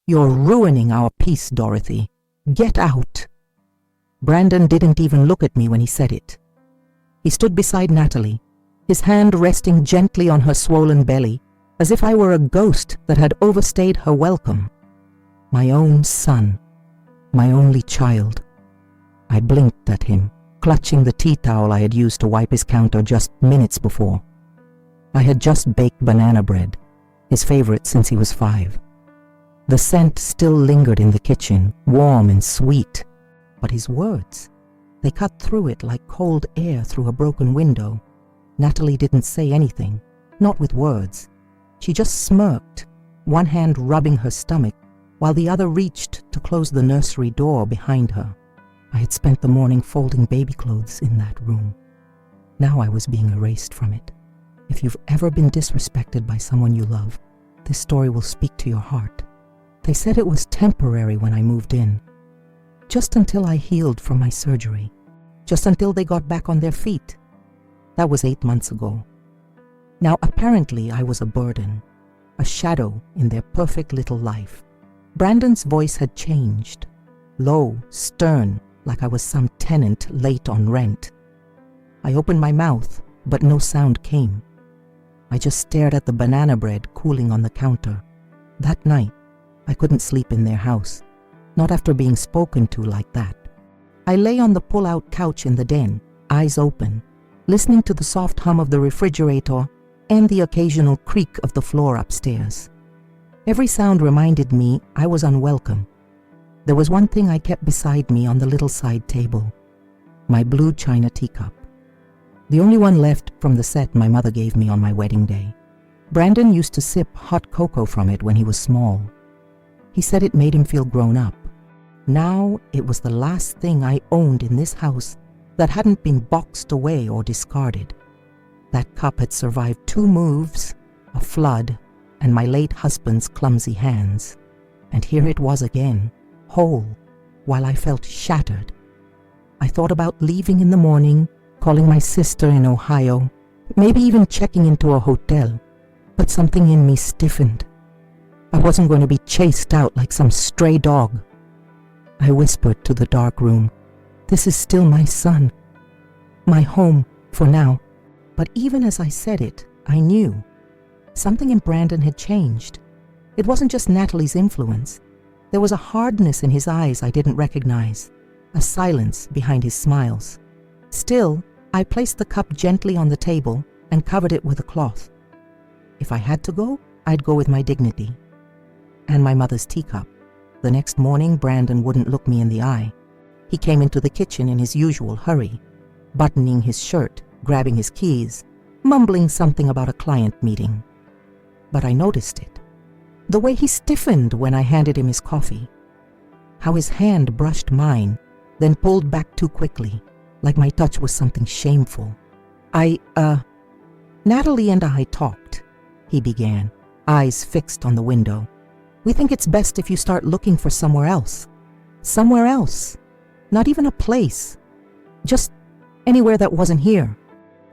"You're ruining our peace, Dorothy. Get out." Brandon didn't even look at me when he said it. He stood beside Natalie, his hand resting gently on her swollen belly, as if I were a ghost that had overstayed her welcome. My own son, my only child. I blinked at him, clutching the tea towel I had used to wipe his counter just minutes before. I had just baked banana bread, his favorite since he was 5. The scent still lingered in the kitchen, warm and sweet, but his words, they cut through it like cold air through a broken window. Natalie didn't say anything, not with words. She just smirked, one hand rubbing her stomach, while the other reached to close the nursery door behind her. I had spent the morning folding baby clothes in that room. Now I was being erased from it. If you've ever been disrespected by someone you love, this story will speak to your heart. They said it was temporary when I moved in. Just until I healed from my surgery. Just until they got back on their feet. That was 8 months ago. Now apparently I was a burden, a shadow in their perfect little life. Brandon's voice had changed. Low, stern, like I was some tenant late on rent. I opened my mouth, but no sound came. I just stared at the banana bread cooling on the counter. That night, I couldn't sleep in their house, not after being spoken to like that. I lay on the pull-out couch in the den, eyes open, listening to the soft hum of the refrigerator and the occasional creak of the floor upstairs. Every sound reminded me I was unwelcome. There was one thing I kept beside me on the little side table, my blue china teacup. The only one left from the set my mother gave me on my wedding day. Brandon used to sip hot cocoa from it when he was small. He said it made him feel grown up. Now it was the last thing I owned in this house that hadn't been boxed away or discarded. That cup had survived 2 moves, a flood, and my late husband's clumsy hands. And here it was again, whole, while I felt shattered. I thought about leaving in the morning, calling my sister in Ohio, maybe even checking into a hotel, but something in me stiffened. I wasn't going to be chased out like some stray dog. I whispered to the dark room, "This is still my son, my home for now." But even as I said it, I knew. Something in Brandon had changed. It wasn't just Natalie's influence. There was a hardness in his eyes I didn't recognize, a silence behind his smiles. Still, I placed the cup gently on the table and covered it with a cloth. If I had to go, I'd go with my dignity. And my mother's teacup. The next morning, Brandon wouldn't look me in the eye. He came into the kitchen in his usual hurry, buttoning his shirt, grabbing his keys, mumbling something about a client meeting. But I noticed it. The way he stiffened when I handed him his coffee. How his hand brushed mine, then pulled back too quickly, like my touch was something shameful. Natalie and I talked, he began, eyes fixed on the window. "We think it's best if you start looking for somewhere else. Somewhere else. Not even a place. Just anywhere that wasn't here."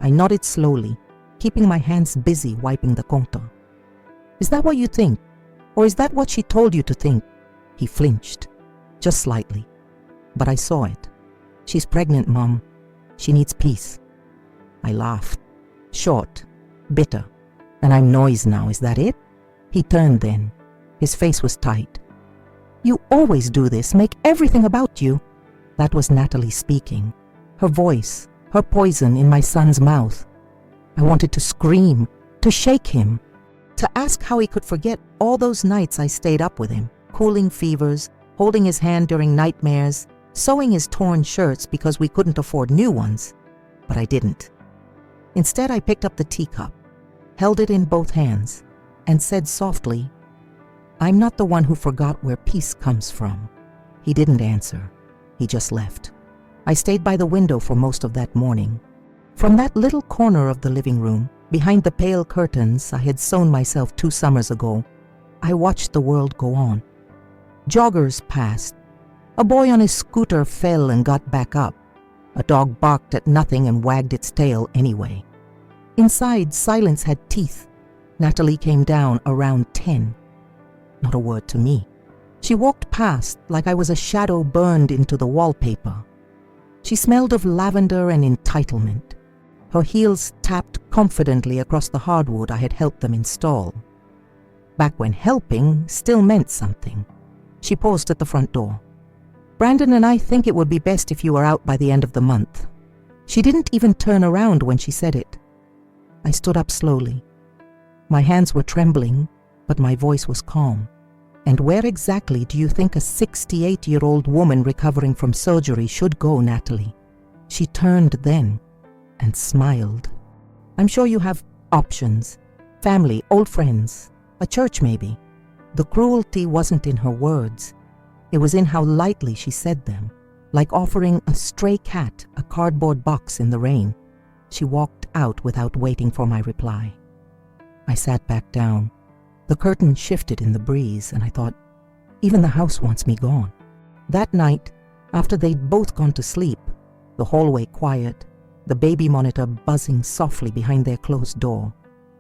I nodded slowly, keeping my hands busy wiping the comptoir. "Is that what you think? Or is that what she told you to think?" He flinched, just slightly. But I saw it. "She's pregnant, Mom. She needs peace." I laughed. Short, bitter. "And I'm noise now, is that it?" He turned then. His face was tight. "You always do this, make everything about you." That was Natalie speaking. Her voice, her poison in my son's mouth. I wanted to scream, to shake him, to ask how he could forget all those nights I stayed up with him, cooling fevers, holding his hand during nightmares, sewing his torn shirts because we couldn't afford new ones. But I didn't. Instead, I picked up the teacup, held it in both hands, and said softly, "I'm not the one who forgot where peace comes from." He didn't answer. He just left. I stayed by the window for most of that morning. From that little corner of the living room, behind the pale curtains I had sewn myself 2 summers ago, I watched the world go on. Joggers passed. A boy on his scooter fell and got back up. A dog barked at nothing and wagged its tail anyway. Inside, silence had teeth. Natalie came down around 10. Not a word to me. She walked past like I was a shadow burned into the wallpaper. She smelled of lavender and entitlement. Her heels tapped confidently across the hardwood I had helped them install. Back when helping still meant something. She paused at the front door. "Brandon and I think it would be best if you were out by the end of the month." She didn't even turn around when she said it. I stood up slowly. My hands were trembling, but my voice was calm. "And where exactly do you think a 68-year-old woman recovering from surgery should go, Natalie?" She turned then and smiled. "I'm sure you have options. Family, old friends, a church maybe." The cruelty wasn't in her words. It was in how lightly she said them, like offering a stray cat a cardboard box in the rain. She walked out without waiting for my reply. I sat back down. The curtain shifted in the breeze, and I thought, even the house wants me gone. That night, after they'd both gone to sleep, the hallway quiet, the baby monitor buzzing softly behind their closed door,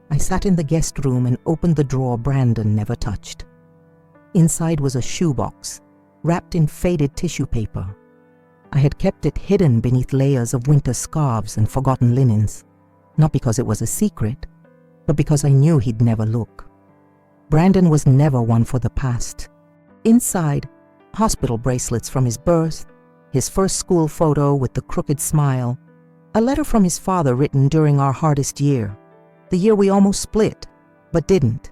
I sat in the guest room and opened the drawer Brandon never touched. Inside was a shoebox, wrapped in faded tissue paper. I had kept it hidden beneath layers of winter scarves and forgotten linens, not because it was a secret, but because I knew he'd never look. Brandon was never one for the past. Inside, hospital bracelets from his birth, his first school photo with the crooked smile, a letter from his father written during our hardest year, the year we almost split, but didn't,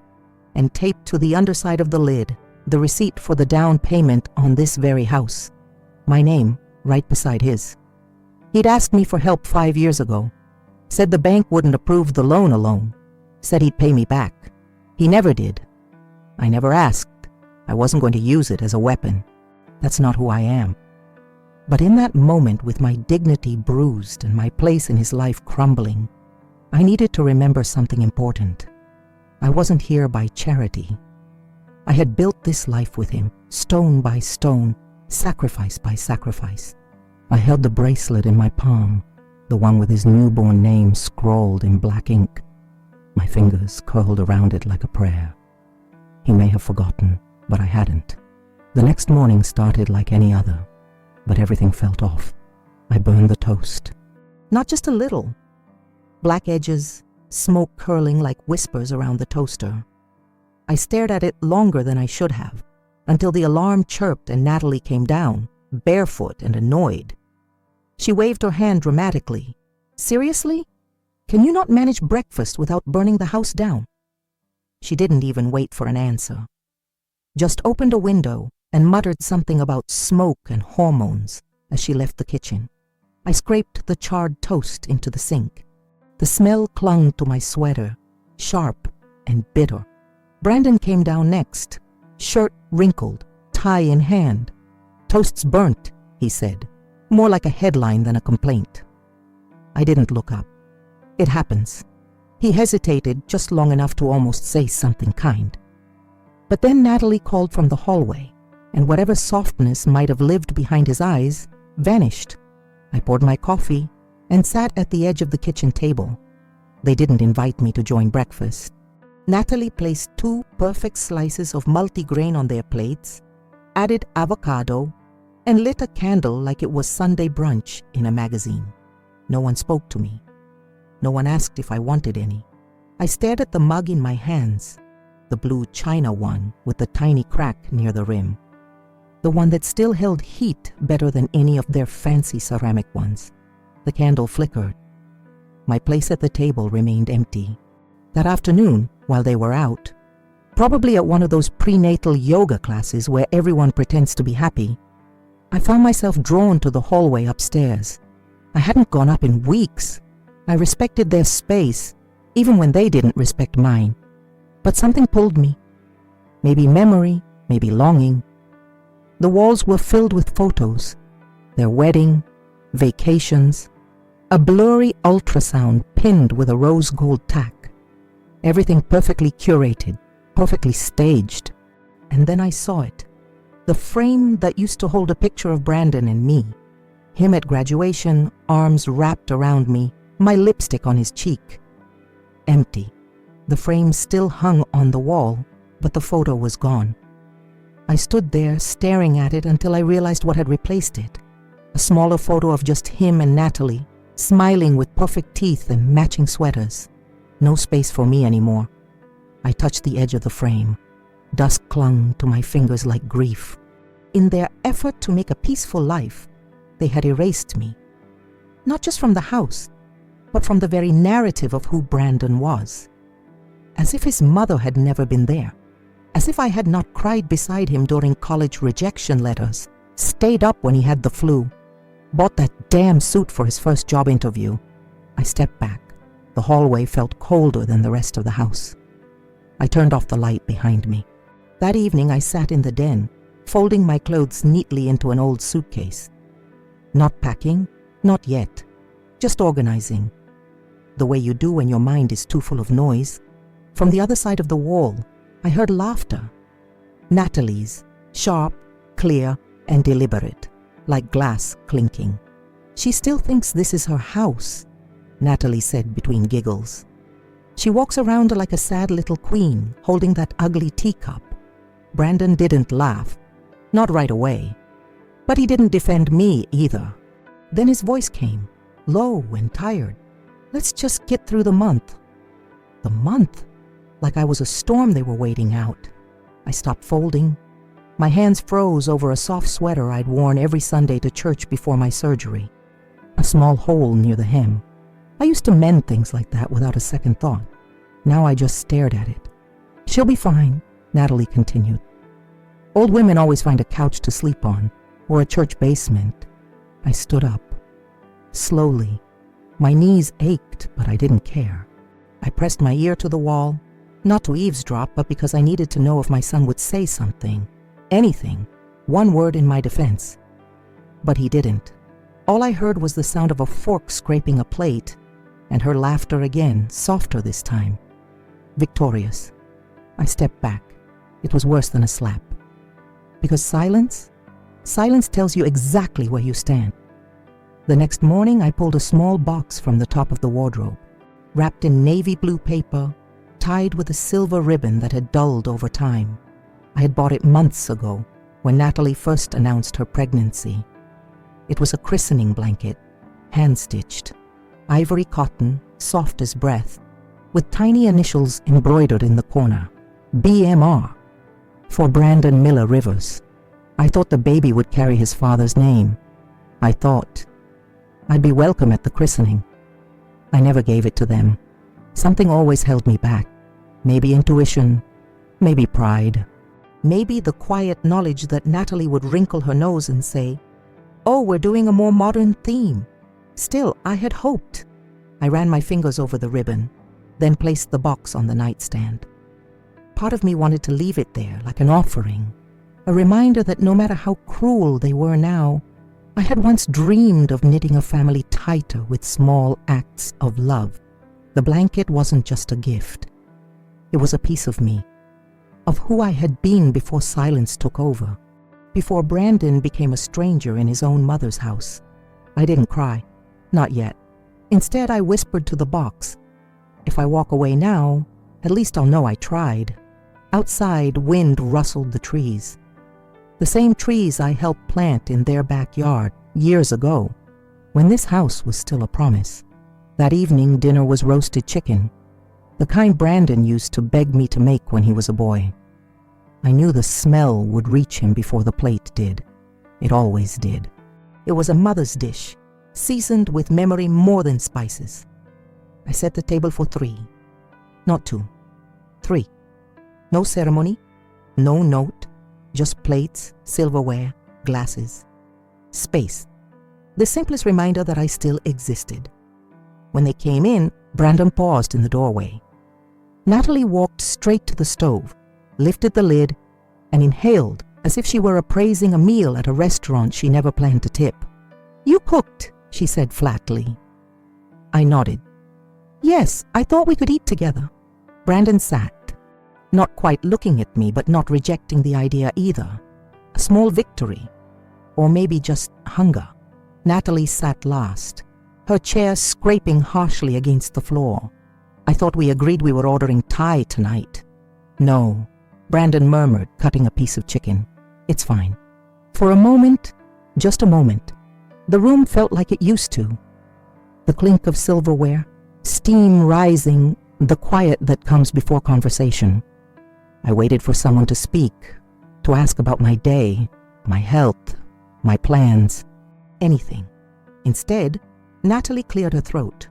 and taped to the underside of the lid, the receipt for the down payment on this very house. My name, right beside his. He'd asked me for help 5 years ago, said the bank wouldn't approve the loan alone, said he'd pay me back. He never did. I never asked. I wasn't going to use it as a weapon. That's not who I am. But in that moment, with my dignity bruised and my place in his life crumbling, I needed to remember something important. I wasn't here by charity. I had built this life with him, stone by stone, sacrifice by sacrifice. I held the bracelet in my palm, the one with his newborn name scrawled in black ink. My fingers curled around it like a prayer. He may have forgotten, but I hadn't. The next morning started like any other, but everything felt off. I burned the toast. Not just a little. Black edges, smoke curling like whispers around the toaster. I stared at it longer than I should have, until the alarm chirped and Natalie came down, barefoot and annoyed. She waved her hand dramatically. "Seriously? Can you not manage breakfast without burning the house down?" She didn't even wait for an answer. Just opened a window and muttered something about smoke and hormones as she left the kitchen. I scraped the charred toast into the sink. The smell clung to my sweater, sharp and bitter. Brandon came down next, shirt wrinkled, tie in hand. "Toast's burnt," he said, more like a headline than a complaint. I didn't look up. It happens. He hesitated just long enough to almost say something kind. But then Natalie called from the hallway, and whatever softness might have lived behind his eyes vanished. I poured my coffee and sat at the edge of the kitchen table. They didn't invite me to join breakfast. Natalie placed 2 perfect slices of multigrain on their plates, added avocado, and lit a candle like it was Sunday brunch in a magazine. No one spoke to me. No one asked if I wanted any. I stared at the mug in my hands, the blue china one with the tiny crack near the rim, the one that still held heat better than any of their fancy ceramic ones. The candle flickered. My place at the table remained empty. That afternoon, while they were out, probably at one of those prenatal yoga classes where everyone pretends to be happy, I found myself drawn to the hallway upstairs. I hadn't gone up in weeks. I respected their space, even when they didn't respect mine. But something pulled me. Maybe memory, maybe longing. The walls were filled with photos, their wedding, vacations, a blurry ultrasound pinned with a rose gold tack. Everything perfectly curated, perfectly staged. And then I saw it. The frame that used to hold a picture of Brandon and me. Him at graduation, arms wrapped around me, my lipstick on his cheek. Empty. The frame still hung on the wall, but the photo was gone. I stood there staring at it until I realized what had replaced it. A smaller photo of just him and Natalie, smiling with perfect teeth and matching sweaters. No space for me anymore. I touched the edge of the frame. Dust clung to my fingers like grief. In their effort to make a peaceful life, they had erased me. Not just from the house, but from the very narrative of who Brandon was. As if his mother had never been there. As if I had not cried beside him during college rejection letters, stayed up when he had the flu, bought that damn suit for his first job interview. I stepped back. The hallway felt colder than the rest of the house. I turned off the light behind me. That evening I sat in the den, folding my clothes neatly into an old suitcase. Not packing, not yet, just organizing. The way you do when your mind is too full of noise. From the other side of the wall, I heard laughter. Natalie's, sharp, clear, and deliberate, like glass clinking. She still thinks this is her house, Natalie said between giggles. She walks around like a sad little queen, holding that ugly teacup. Brandon didn't laugh, not right away. But he didn't defend me either. Then his voice came, low and tired. Let's just get through the month. The month? Like I was a storm they were waiting out. I stopped folding. My hands froze over a soft sweater I'd worn every Sunday to church before my surgery. A small hole near the hem. I used to mend things like that without a second thought. Now I just stared at it. She'll be fine, Natalie continued. Old women always find a couch to sleep on, or a church basement. I stood up. Slowly. My knees ached, but I didn't care. I pressed my ear to the wall, not to eavesdrop, but because I needed to know if my son would say something. Anything. One word in my defense. But he didn't. All I heard was the sound of a fork scraping a plate, and her laughter again, softer this time. Victorious. I stepped back. It was worse than a slap. Because silence tells you exactly where you stand. The next morning, I pulled a small box from the top of the wardrobe, wrapped in navy blue paper, tied with a silver ribbon that had dulled over time. I had bought it months ago, when Natalie first announced her pregnancy. It was a christening blanket, hand-stitched, ivory cotton, soft as breath, with tiny initials embroidered in the corner. BMR, for Brandon Miller Rivers. I thought the baby would carry his father's name. I thought I'd be welcome at the christening. I never gave it to them. Something always held me back. Maybe intuition, maybe pride, maybe the quiet knowledge that Natalie would wrinkle her nose and say, "Oh, we're doing a more modern theme." Still, I had hoped. I ran my fingers over the ribbon, then placed the box on the nightstand. Part of me wanted to leave it there like an offering, a reminder that no matter how cruel they were now, I had once dreamed of knitting a family tighter with small acts of love. The blanket wasn't just a gift. It was a piece of me, of who I had been before silence took over, before Brandon became a stranger in his own mother's house. I didn't cry, not yet. Instead, I whispered to the box, "If I walk away now, at least I'll know I tried." Outside, wind rustled the trees. The same trees I helped plant in their backyard years ago, when this house was still a promise. That evening, dinner was roasted chicken, the kind Brandon used to beg me to make when he was a boy. I knew the smell would reach him before the plate did. It always did. It was a mother's dish, seasoned with memory more than spices. I set the table for 3, not 2, 3. No ceremony, no note, just plates, silverware, glasses. Space. The simplest reminder that I still existed. When they came in, Brandon paused in the doorway. Natalie walked straight to the stove, lifted the lid, and inhaled as if she were appraising a meal at a restaurant she never planned to tip. "You cooked," she said flatly. I nodded. "Yes, I thought we could eat together." Brandon sat, not quite looking at me, but not rejecting the idea either. A small victory, or maybe just hunger. Natalie sat last, her chair scraping harshly against the floor. I thought we agreed we were ordering Thai tonight. "No," Brandon murmured, cutting a piece of chicken. It's fine. For a moment, just a moment, the room felt like it used to. The clink of silverware, steam rising, the quiet that comes before conversation. I waited for someone to speak, to ask about my day, my health, my plans, anything. Instead, Natalie cleared her throat.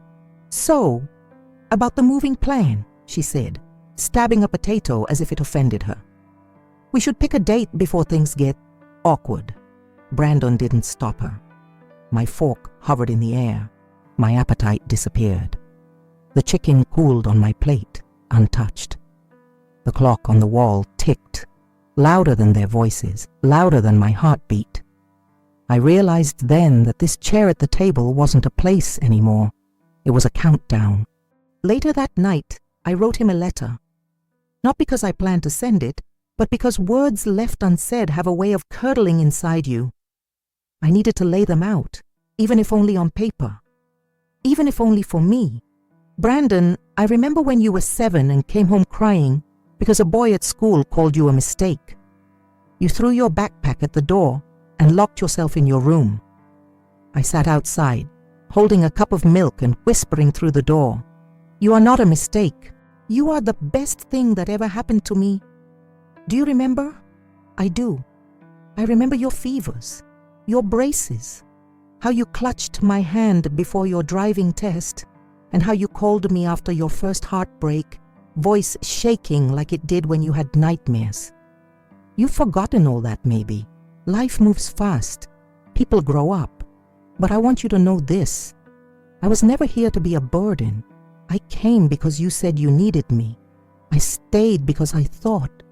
"So, about the moving plan," she said, stabbing a potato as if it offended her. "We should pick a date before things get awkward." Brandon didn't stop her. My fork hovered in the air. My appetite disappeared. The chicken cooled on my plate, untouched. The clock on the wall ticked, louder than their voices, louder than my heartbeat. I realized then that this chair at the table wasn't a place anymore. It was a countdown. Later that night, I wrote him a letter. Not because I planned to send it, but because words left unsaid have a way of curdling inside you. I needed to lay them out, even if only on paper. Even if only for me. "Brandon, I remember when you were 7 and came home crying because a boy at school called you a mistake. You threw your backpack at the door and locked yourself in your room. I sat outside, holding a cup of milk and whispering through the door, 'You are not a mistake. You are the best thing that ever happened to me.' Do you remember?" "I do. I remember your fevers, your braces, how you clutched my hand before your driving test, and how you called me after your first heartbreak, voice shaking like it did when you had nightmares. You've forgotten all that maybe. Life moves fast. People grow up. But I want you to know this. I was never here to be a burden. I came because you said you needed me. I stayed because I thought.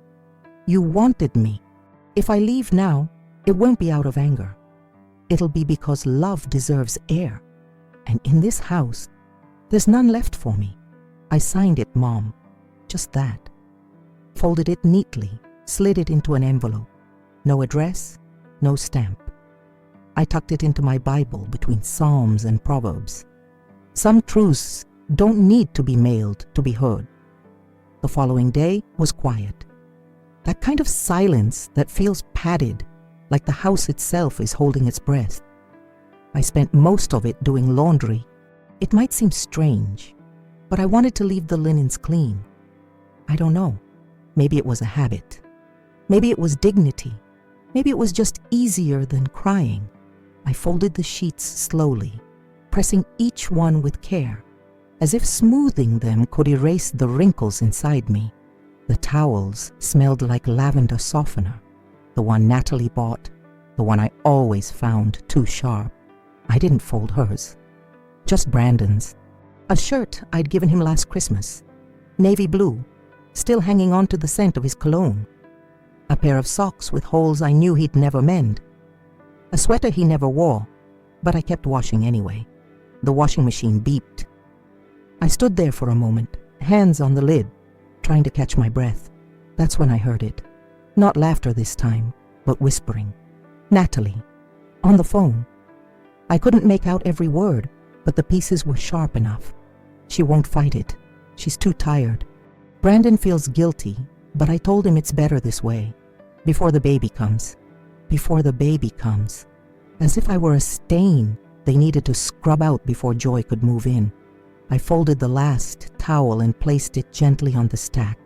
You wanted me. If I leave now, it won't be out of anger. It'll be because love deserves air. And in this house, there's none left for me. I signed it, Mom. Just that. Folded it neatly, slid it into an envelope. No address, no stamp. I tucked it into my Bible between Psalms and Proverbs. Some truths don't need to be mailed to be heard. The following day was quiet. That kind of silence that feels padded, like the house itself is holding its breath. I spent most of it doing laundry. It might seem strange, but I wanted to leave the linens clean. I don't know. Maybe it was a habit. Maybe it was dignity. Maybe it was just easier than crying. I folded the sheets slowly, pressing each one with care, as if smoothing them could erase the wrinkles inside me. The towels smelled like lavender softener, the one Natalie bought, the one I always found too sharp. I didn't fold hers, just Brandon's. A shirt I'd given him last Christmas, navy blue, still hanging on to the scent of his cologne. A pair of socks with holes I knew he'd never mend. A sweater he never wore, but I kept washing anyway. The washing machine beeped. I stood there for a moment, hands on the lid, trying to catch my breath. That's when I heard it. Not laughter this time, but whispering. Natalie. On the phone. I couldn't make out every word, but the pieces were sharp enough. She won't fight it. She's too tired. Brandon feels guilty, but I told him it's better this way. Before the baby comes. Before the baby comes. As if I were a stain they needed to scrub out before Joy could move in. I folded the last towel and placed it gently on the stack.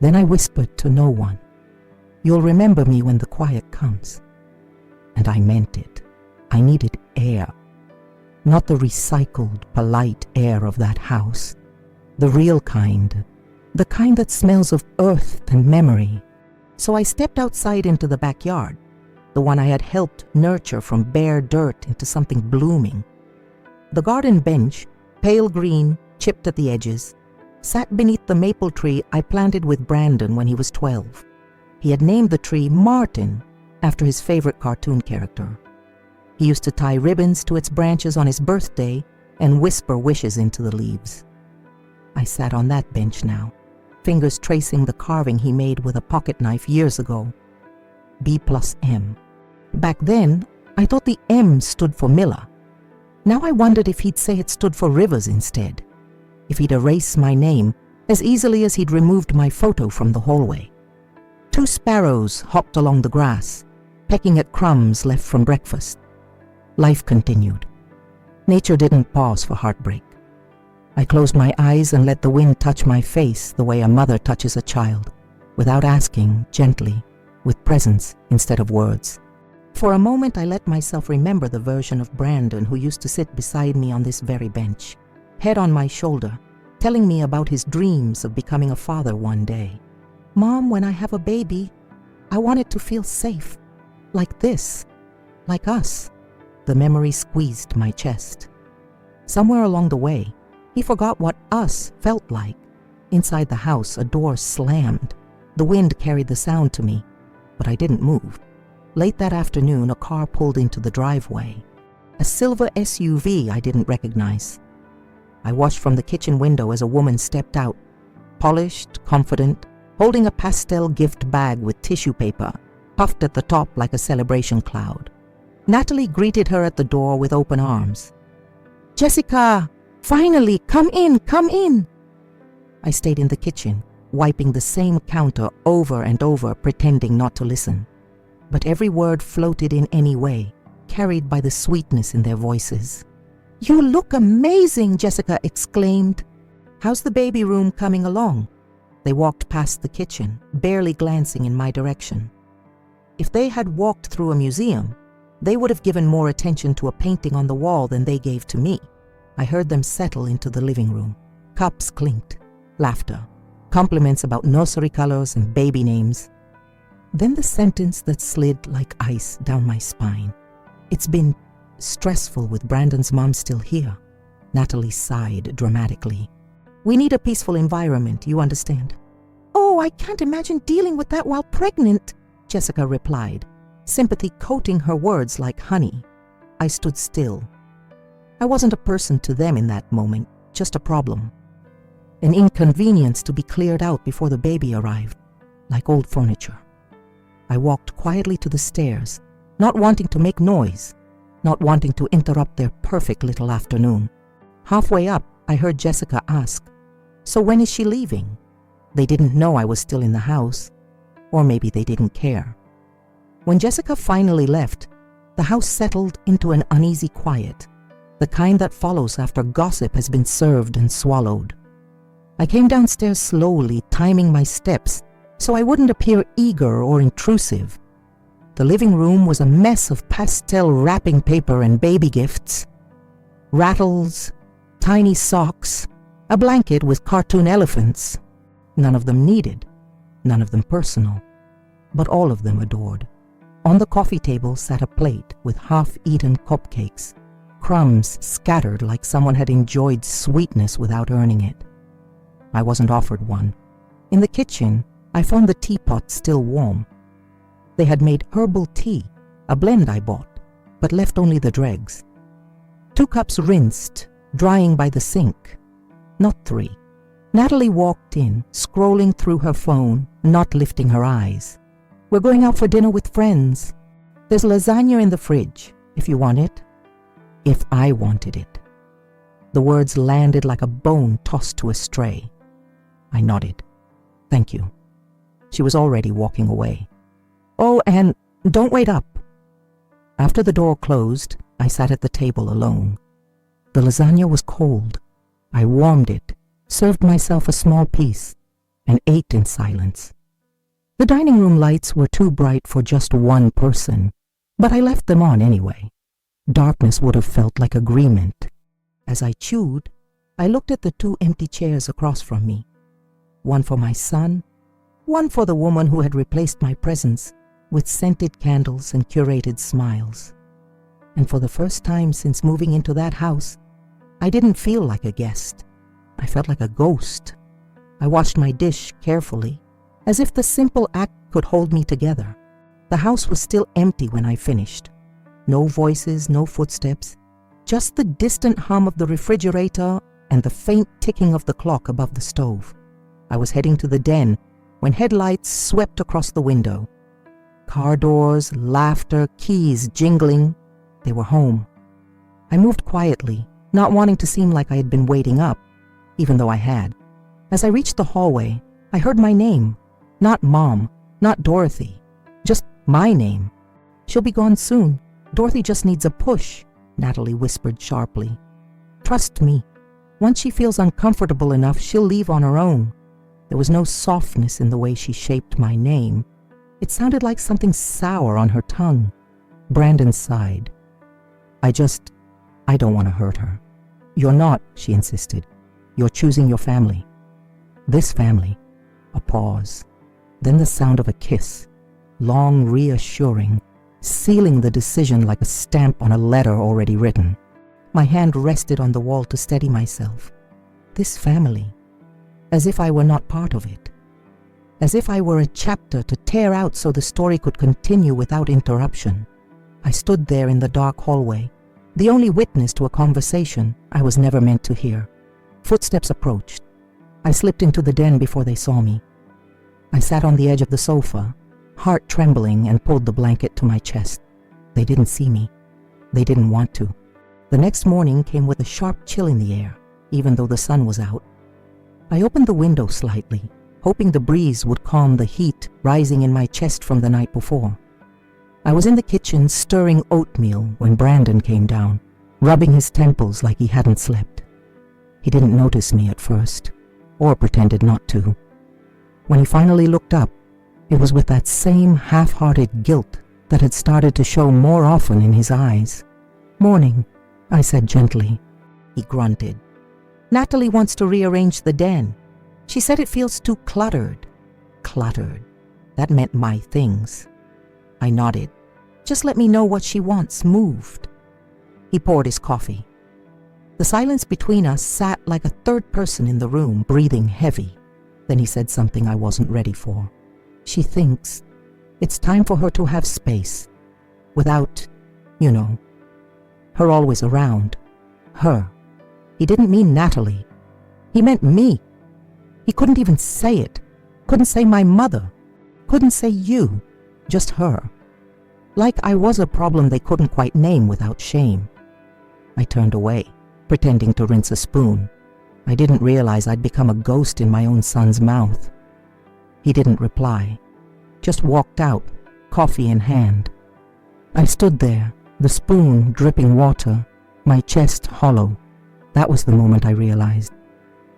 Then I whispered to no one, "You'll remember me when the quiet comes." And I meant it. I needed air. Not the recycled, polite air of that house. The real kind. The kind that smells of earth and memory. So I stepped outside into the backyard, the one I had helped nurture from bare dirt into something blooming. The garden bench, pale green, chipped at the edges, sat beneath the maple tree I planted with Brandon when he was 12. He had named the tree Martin, after his favorite cartoon character. He used to tie ribbons to its branches on his birthday and whisper wishes into the leaves. I sat on that bench now, fingers tracing the carving he made with a pocket knife years ago. B+M. Back then, I thought the M stood for Miller. Now I wondered if he'd say it stood for Rivers instead, if he'd erase my name as easily as he'd removed my photo from the hallway. 2 sparrows hopped along the grass, pecking at crumbs left from breakfast. Life continued. Nature didn't pause for heartbreak. I closed my eyes and let the wind touch my face the way a mother touches a child, without asking, gently, with presence instead of words. For a moment I let myself remember the version of Brandon who used to sit beside me on this very bench, head on my shoulder, telling me about his dreams of becoming a father one day. "Mom, when I have a baby, I want it to feel safe, like this, like us." The memory squeezed my chest. Somewhere along the way, he forgot what us felt like. Inside the house, a door slammed. The wind carried the sound to me, but I didn't move. Late that afternoon, a car pulled into the driveway. A silver SUV I didn't recognize. I watched from the kitchen window as a woman stepped out, polished, confident, holding a pastel gift bag with tissue paper, puffed at the top like a celebration cloud. Natalie greeted her at the door with open arms. "Jessica, finally, come in, come in." I stayed in the kitchen, wiping the same counter over and over, pretending not to listen. But every word floated in anyway, carried by the sweetness in their voices. "You look amazing," Jessica exclaimed. "How's the baby room coming along?" They walked past the kitchen, barely glancing in my direction. If they had walked through a museum, they would have given more attention to a painting on the wall than they gave to me. I heard them settle into the living room. Cups clinked, laughter, compliments about nursery colors and baby names. Then the sentence that slid like ice down my spine. "It's been stressful with Brandon's mom still here." Natalie sighed dramatically. "We need a peaceful environment, you understand?" "Oh, I can't imagine dealing with that while pregnant," Jessica replied, sympathy coating her words like honey. I stood still. I wasn't a person to them in that moment, just a problem. An inconvenience to be cleared out before the baby arrived, like old furniture. I walked quietly to the stairs, not wanting to make noise, not wanting to interrupt their perfect little afternoon. Halfway up, I heard Jessica ask, "So when is she leaving?" They didn't know I was still in the house, or maybe they didn't care. When Jessica finally left, the house settled into an uneasy quiet, the kind that follows after gossip has been served and swallowed. I came downstairs slowly, timing my steps so I wouldn't appear eager or intrusive. The living room was a mess of pastel wrapping paper and baby gifts, rattles, tiny socks, a blanket with cartoon elephants. None of them needed, none of them personal, but all of them adored. On the coffee table sat a plate with half-eaten cupcakes, crumbs scattered like someone had enjoyed sweetness without earning it. I wasn't offered one. In the kitchen, I found the teapot still warm. They had made herbal tea, a blend I bought, but left only the dregs. 2 cups rinsed, drying by the sink. Not 3. Natalie walked in, scrolling through her phone, not lifting her eyes. "We're going out for dinner with friends. There's lasagna in the fridge, if you want it." If I wanted it. The words landed like a bone tossed to a stray. I nodded. "Thank you." She was already walking away. "Oh, and don't wait up." After the door closed, I sat at the table alone. The lasagna was cold. I warmed it, served myself a small piece, and ate in silence. The dining room lights were too bright for just one person, but I left them on anyway. Darkness would have felt like agreement. As I chewed, I looked at the 2 empty chairs across from me. One for my son, one for the woman who had replaced my presence with scented candles and curated smiles. And for the first time since moving into that house, I didn't feel like a guest. I felt like a ghost. I washed my dish carefully, as if the simple act could hold me together. The house was still empty when I finished. No voices, no footsteps, just the distant hum of the refrigerator and the faint ticking of the clock above the stove. I was heading to the den when headlights swept across the window. Car doors, laughter, keys jingling. They were home. I moved quietly, not wanting to seem like I had been waiting up, even though I had. As I reached the hallway, I heard my name, not Mom, Not Dorothy. Just my name. She'll be gone soon. Dorothy just needs a push, Natalie whispered sharply. Trust me. Once she feels uncomfortable enough, she'll leave on her own. There was no softness in the way she shaped my name. It sounded like something sour on her tongue. Brandon sighed. I don't want to hurt her. You're not, she insisted. You're choosing your family. This family. A pause. Then the sound of a kiss. Long, reassuring, sealing the decision like a stamp on a letter already written. My hand rested on the wall to steady myself. This family. As if I were not part of it. As if I were a chapter to tear out so the story could continue without interruption. I stood there in the dark hallway, the only witness to a conversation I was never meant to hear. Footsteps approached. I slipped into the den before they saw me. I sat on the edge of the sofa, heart trembling, and pulled the blanket to my chest. They didn't see me. They didn't want to. The next morning came with a sharp chill in the air, even though the sun was out. I opened the window slightly, hoping the breeze would calm the heat rising in my chest from the night before. I was in the kitchen stirring oatmeal when Brandon came down, rubbing his temples like he hadn't slept. He didn't notice me at first, or pretended not to. When he finally looked up, it was with that same half-hearted guilt that had started to show more often in his eyes. Morning, I said gently. He grunted. Natalie wants to rearrange the den. She said it feels too cluttered. Cluttered. That meant my things. I nodded. Just let me know what she wants moved. He poured his coffee. The silence between us sat like a third person in the room, breathing heavy. Then he said something I wasn't ready for. She thinks it's time for her to have space. Without, her always around. Her. He didn't mean Natalie. He meant me. He couldn't even say it. Couldn't say my mother. Couldn't say you. Just her. Like I was a problem they couldn't quite name without shame. I turned away, pretending to rinse a spoon. I didn't realize I'd become a ghost in my own son's mouth. He didn't reply, just walked out, coffee in hand. I stood there, the spoon dripping water, my chest hollow. That was the moment I realized.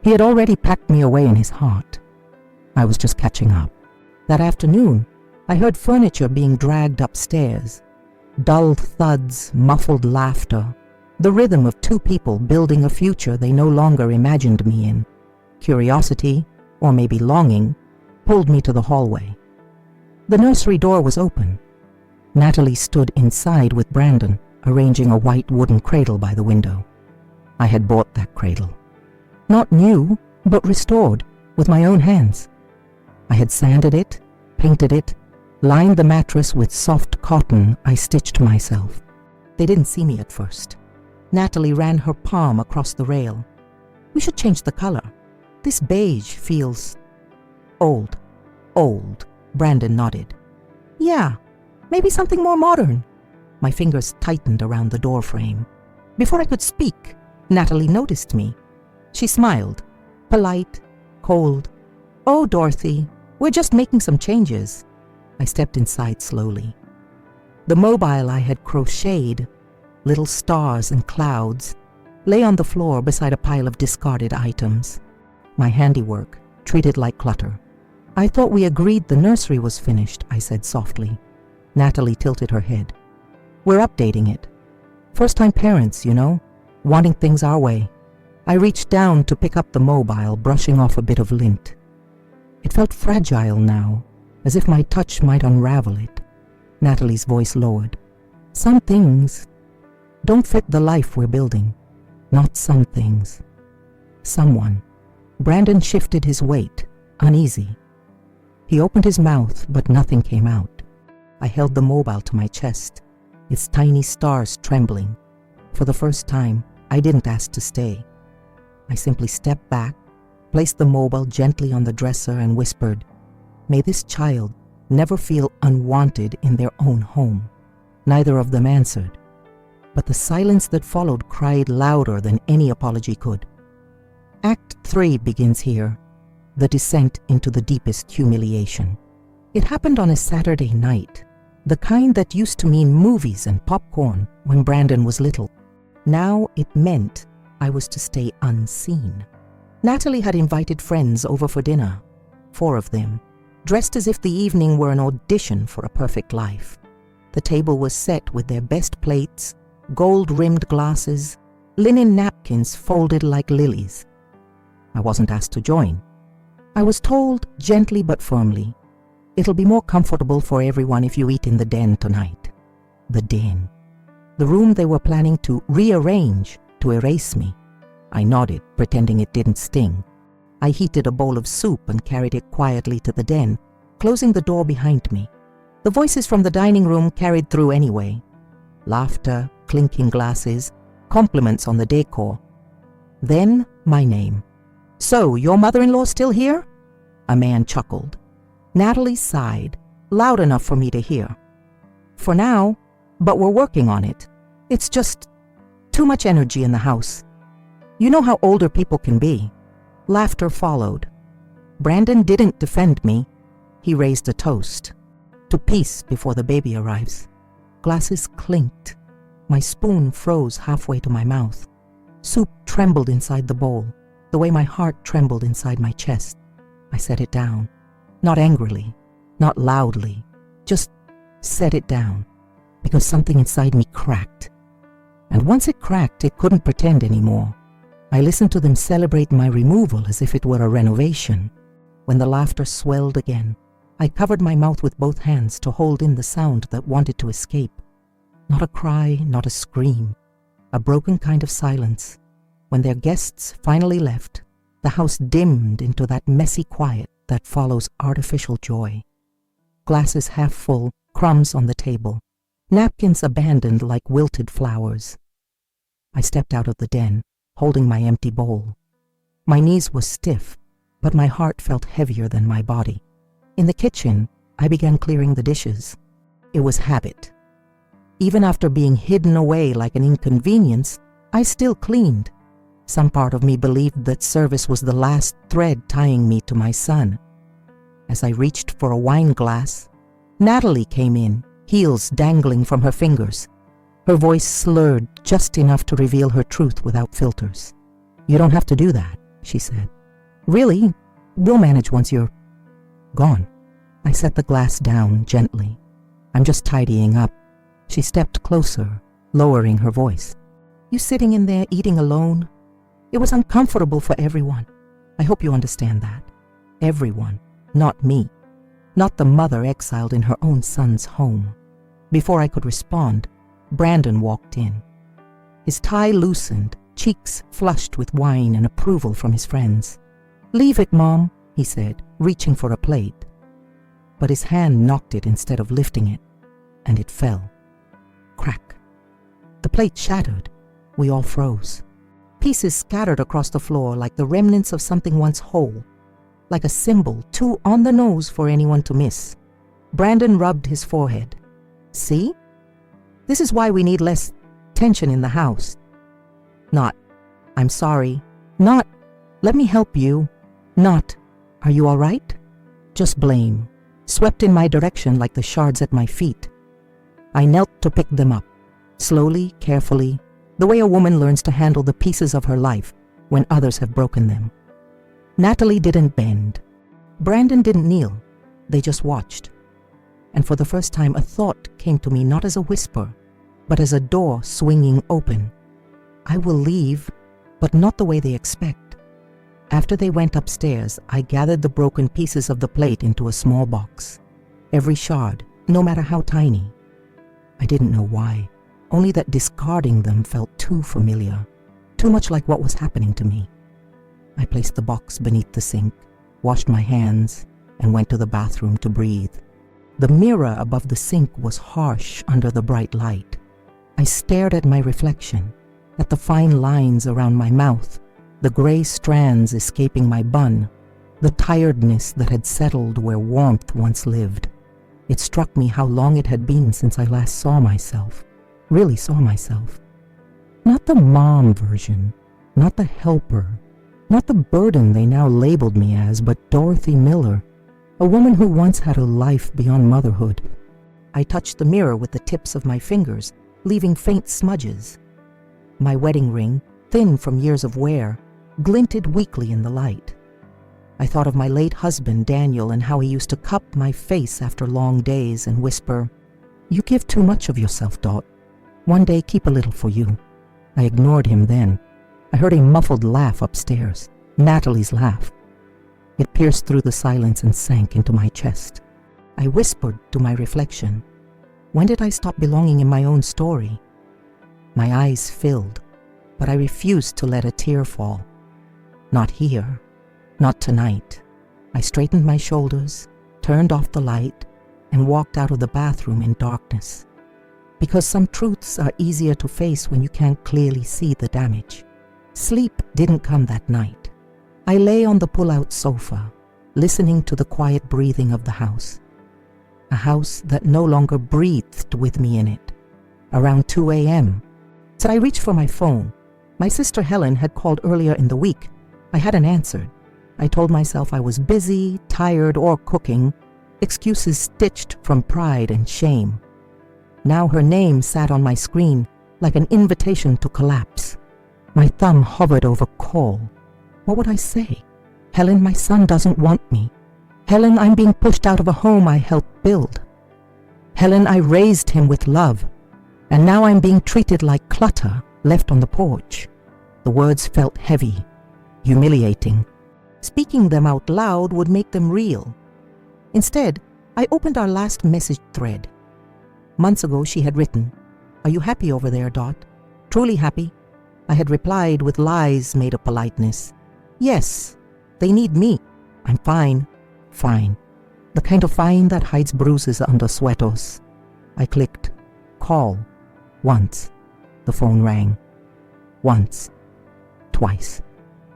He had already packed me away in his heart. I was just catching up. That afternoon, I heard furniture being dragged upstairs. Dull thuds, muffled laughter, the rhythm of two people building a future they no longer imagined me in. Curiosity, or maybe longing, pulled me to the hallway. The nursery door was open. Natalie stood inside with Brandon, arranging a white wooden cradle by the window. I had bought that cradle. Not new, but restored, with my own hands. I had sanded it, painted it, lined the mattress with soft cotton I stitched myself. They didn't see me at first. Natalie ran her palm across the rail. We should change the color. This beige feels old. Old. Brandon nodded. Yeah, maybe something more modern. My fingers tightened around the door frame. Before I could speak, Natalie noticed me. She smiled, polite, cold. Oh, Dorothy, we're just making some changes. I stepped inside slowly. The mobile I had crocheted, little stars and clouds, lay on the floor beside a pile of discarded items. My handiwork, treated like clutter. I thought we agreed the nursery was finished, I said softly. Natalie tilted her head. We're updating it. First-time parents, wanting things our way. I reached down to pick up the mobile, brushing off a bit of lint. It felt fragile now, as if my touch might unravel it. Natalie's voice lowered. Some things don't fit the life we're building. Not some things. Someone. Brandon shifted his weight, uneasy. He opened his mouth, but nothing came out. I held the mobile to my chest, its tiny stars trembling. For the first time, I didn't ask to stay. I simply stepped back, placed the mobile gently on the dresser, and whispered, "May this child never feel unwanted in their own home." Neither of them answered, but the silence that followed cried louder than any apology could. Act 3 begins here, the descent into the deepest humiliation. It happened on a Saturday night, the kind that used to mean movies and popcorn when Brandon was little. Now it meant I was to stay unseen. Natalie had invited friends over for dinner, 4 of them, dressed as if the evening were an audition for a perfect life. The table was set with their best plates, gold-rimmed glasses, linen napkins folded like lilies. I wasn't asked to join. I was told, gently but firmly, "It'll be more comfortable for everyone if you eat in the den tonight." The den. The room they were planning to rearrange to erase me. I nodded, pretending it didn't sting. I heated a bowl of soup and carried it quietly to the den, closing the door behind me. The voices from the dining room carried through anyway. Laughter, clinking glasses, compliments on the decor. Then my name. "So, your mother-in-law's still here?" A man chuckled. Natalie sighed, loud enough for me to hear. "For now, but we're working on it. It's just too much energy in the house. You know how older people can be." Laughter followed. Brandon didn't defend me. He raised a toast. "To peace before the baby arrives." Glasses clinked. My spoon froze halfway to my mouth. Soup trembled inside the bowl, the way my heart trembled inside my chest. I set it down. Not angrily, not loudly, just set it down, because something inside me cracked. And once it cracked, it couldn't pretend anymore. I listened to them celebrate my removal as if it were a renovation. When the laughter swelled again, I covered my mouth with both hands to hold in the sound that wanted to escape. Not a cry, not a scream, a broken kind of silence. When their guests finally left, the house dimmed into that messy quiet that follows artificial joy. Glasses half full, crumbs on the table, napkins abandoned like wilted flowers. I stepped out of the den, holding my empty bowl. My knees were stiff, but my heart felt heavier than my body. In the kitchen, I began clearing the dishes. It was habit. Even after being hidden away like an inconvenience, I still cleaned. Some part of me believed that service was the last thread tying me to my son. As I reached for a wine glass, Natalie came in, heels dangling from her fingers. Her voice slurred just enough to reveal her truth without filters. "You don't have to do that," she said. "Really, we'll manage once you're gone." I set the glass down gently. "I'm just tidying up." She stepped closer, lowering her voice. "You sitting in there eating alone? It was uncomfortable for everyone. I hope you understand that. Everyone, not me. Not the mother exiled in her own son's home." Before I could respond, Brandon walked in. His tie loosened, cheeks flushed with wine and approval from his friends. "Leave it, Mom," he said, reaching for a plate. But his hand knocked it instead of lifting it, and it fell. Crack. The plate shattered. We all froze. Pieces scattered across the floor like the remnants of something once whole, like a symbol too on the nose for anyone to miss. Brandon rubbed his forehead. "See? This is why we need less tension in the house. Not, 'I'm sorry.' Not, 'Let me help you.' Not, 'Are you all right?' Just blame, swept in my direction like the shards at my feet. I knelt to pick them up, slowly, carefully, the way a woman learns to handle the pieces of her life when others have broken them. Natalie didn't bend. Brandon didn't kneel. They just watched. And for the first time, a thought came to me not as a whisper, but as a door swinging open. I will leave, but not the way they expect. After they went upstairs, I gathered the broken pieces of the plate into a small box. Every shard, no matter how tiny. I didn't know why, only that discarding them felt too familiar, too much like what was happening to me. I placed the box beneath the sink, washed my hands, and went to the bathroom to breathe. The mirror above the sink was harsh under the bright light. I stared at my reflection, at the fine lines around my mouth, the gray strands escaping my bun, the tiredness that had settled where warmth once lived. It struck me how long it had been since I last saw myself, really saw myself. Not the mom version, not the helper, not the burden they now labeled me as, but Dorothy Miller, a woman who once had a life beyond motherhood. I touched the mirror with the tips of my fingers, leaving faint smudges. My wedding ring, thin from years of wear, glinted weakly in the light. I thought of my late husband, Daniel, and how he used to cup my face after long days and whisper, "You give too much of yourself, Dot. One day keep a little for you." I ignored him then. I heard a muffled laugh upstairs, Natalie's laugh. It pierced through the silence and sank into my chest. I whispered to my reflection, when did I stop belonging in my own story? My eyes filled, but I refused to let a tear fall. Not here. Not tonight. I straightened my shoulders, turned off the light, and walked out of the bathroom in darkness. Because some truths are easier to face when you can't clearly see the damage. Sleep didn't come that night. I lay on the pull-out sofa, listening to the quiet breathing of the house. A house that no longer breathed with me in it. Around 2 a.m., so I reached for my phone. My sister Helen had called earlier in the week. I hadn't answered. I told myself I was busy, tired, or cooking, excuses stitched from pride and shame. Now her name sat on my screen like an invitation to collapse. My thumb hovered over call. What would I say? Helen, my son doesn't want me. Helen, I'm being pushed out of a home I helped build. Helen, I raised him with love, and now I'm being treated like clutter left on the porch. The words felt heavy, humiliating. Speaking them out loud would make them real. Instead, I opened our last message thread. Months ago, she had written, "Are you happy over there, Dot? Truly happy?" I had replied with lies made of politeness. "Yes, they need me. I'm fine. Fine. The kind of fine that hides bruises under sweatos." I clicked, call. Once. The phone rang. Once. Twice.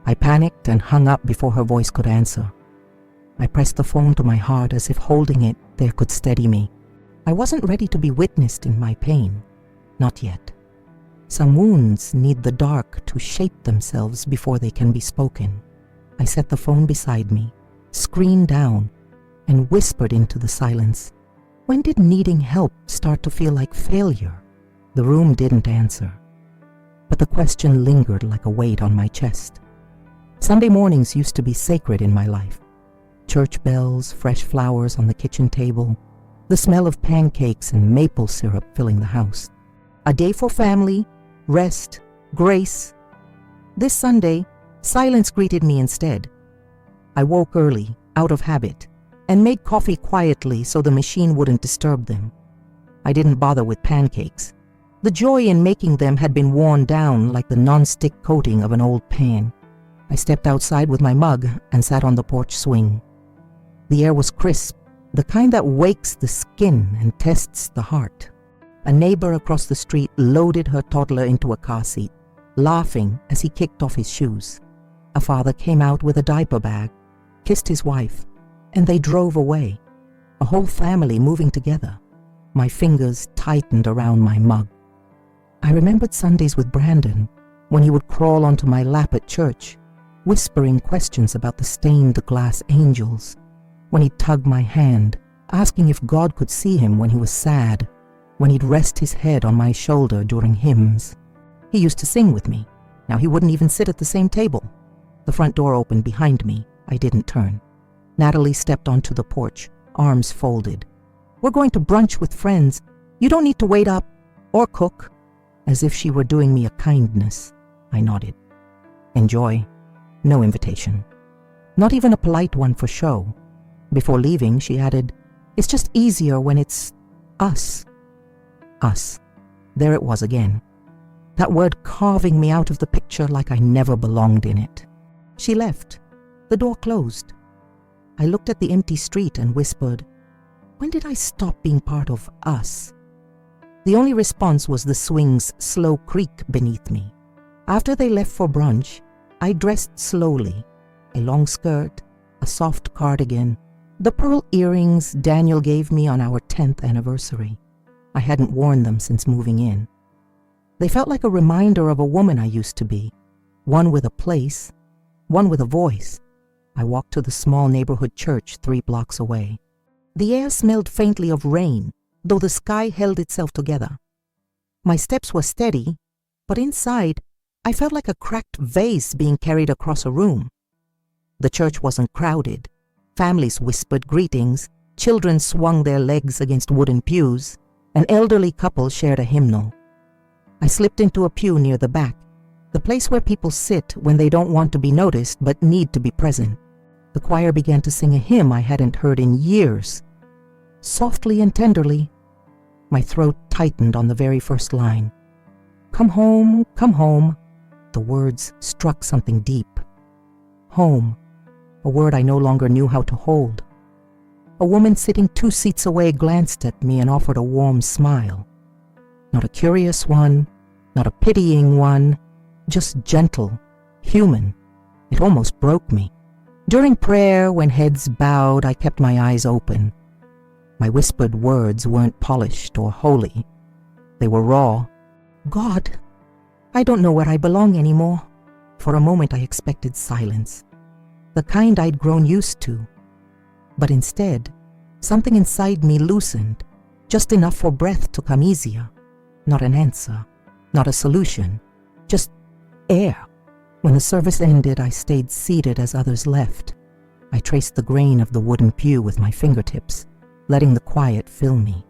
I panicked and hung up before her voice could answer. I pressed the phone to my heart as if holding it there could steady me. I wasn't ready to be witnessed in my pain. Not yet. Some wounds need the dark to shape themselves before they can be spoken. I set the phone beside me, screen down, and whispered into the silence. When did needing help start to feel like failure? The room didn't answer, but the question lingered like a weight on my chest. Sunday mornings used to be sacred in my life. Church bells, fresh flowers on the kitchen table, the smell of pancakes and maple syrup filling the house. A day for family, rest, grace. This Sunday, silence greeted me instead. I woke early, out of habit, and made coffee quietly so the machine wouldn't disturb them. I didn't bother with pancakes. The joy in making them had been worn down like the non-stick coating of an old pan. I stepped outside with my mug and sat on the porch swing. The air was crisp, the kind that wakes the skin and tests the heart. A neighbor across the street loaded her toddler into a car seat, laughing as he kicked off his shoes. A father came out with a diaper bag, kissed his wife, and they drove away. A whole family moving together. My fingers tightened around my mug. I remembered Sundays with Brandon, when he would crawl onto my lap at church, whispering questions about the stained glass angels, when he'd tug my hand, asking if God could see him when he was sad, when he'd rest his head on my shoulder during hymns. He used to sing with me. Now he wouldn't even sit at the same table. The front door opened behind me. I didn't turn. Natalie stepped onto the porch, arms folded. "We're going to brunch with friends. You don't need to wait up or cook." As if she were doing me a kindness. I nodded. "Enjoy." No invitation. Not even a polite one for show. Before leaving, she added, "It's just easier when it's us." Us. There it was again. That word carving me out of the picture like I never belonged in it. She left. The door closed. I looked at the empty street and whispered, "When did I stop being part of us?" The only response was the swing's slow creak beneath me. After they left for brunch, I dressed slowly. A long skirt, a soft cardigan, the pearl earrings Daniel gave me on our 10th anniversary. I hadn't worn them since moving in. They felt like a reminder of a woman I used to be, one with a place, one with a voice. I walked to the small neighborhood church 3 blocks away. The air smelled faintly of rain, though the sky held itself together. My steps were steady, but inside, I felt like a cracked vase being carried across a room. The church wasn't crowded. Families whispered greetings, children swung their legs against wooden pews, an elderly couple shared a hymnal. I slipped into a pew near the back, the place where people sit when they don't want to be noticed but need to be present. The choir began to sing a hymn I hadn't heard in years. Softly and tenderly, my throat tightened on the very first line. Come home, come home. The words struck something deep. Home, a word I no longer knew how to hold. A woman sitting 2 seats away glanced at me and offered a warm smile. Not a curious one, not a pitying one, just gentle, human. It almost broke me. During prayer, when heads bowed, I kept my eyes open. My whispered words weren't polished or holy. They were raw. God, I don't know where I belong anymore. For a moment I expected silence, the kind I'd grown used to. But instead, something inside me loosened, just enough for breath to come easier. Not an answer, not a solution, just air. When the service ended, I stayed seated as others left. I traced the grain of the wooden pew with my fingertips, letting the quiet fill me.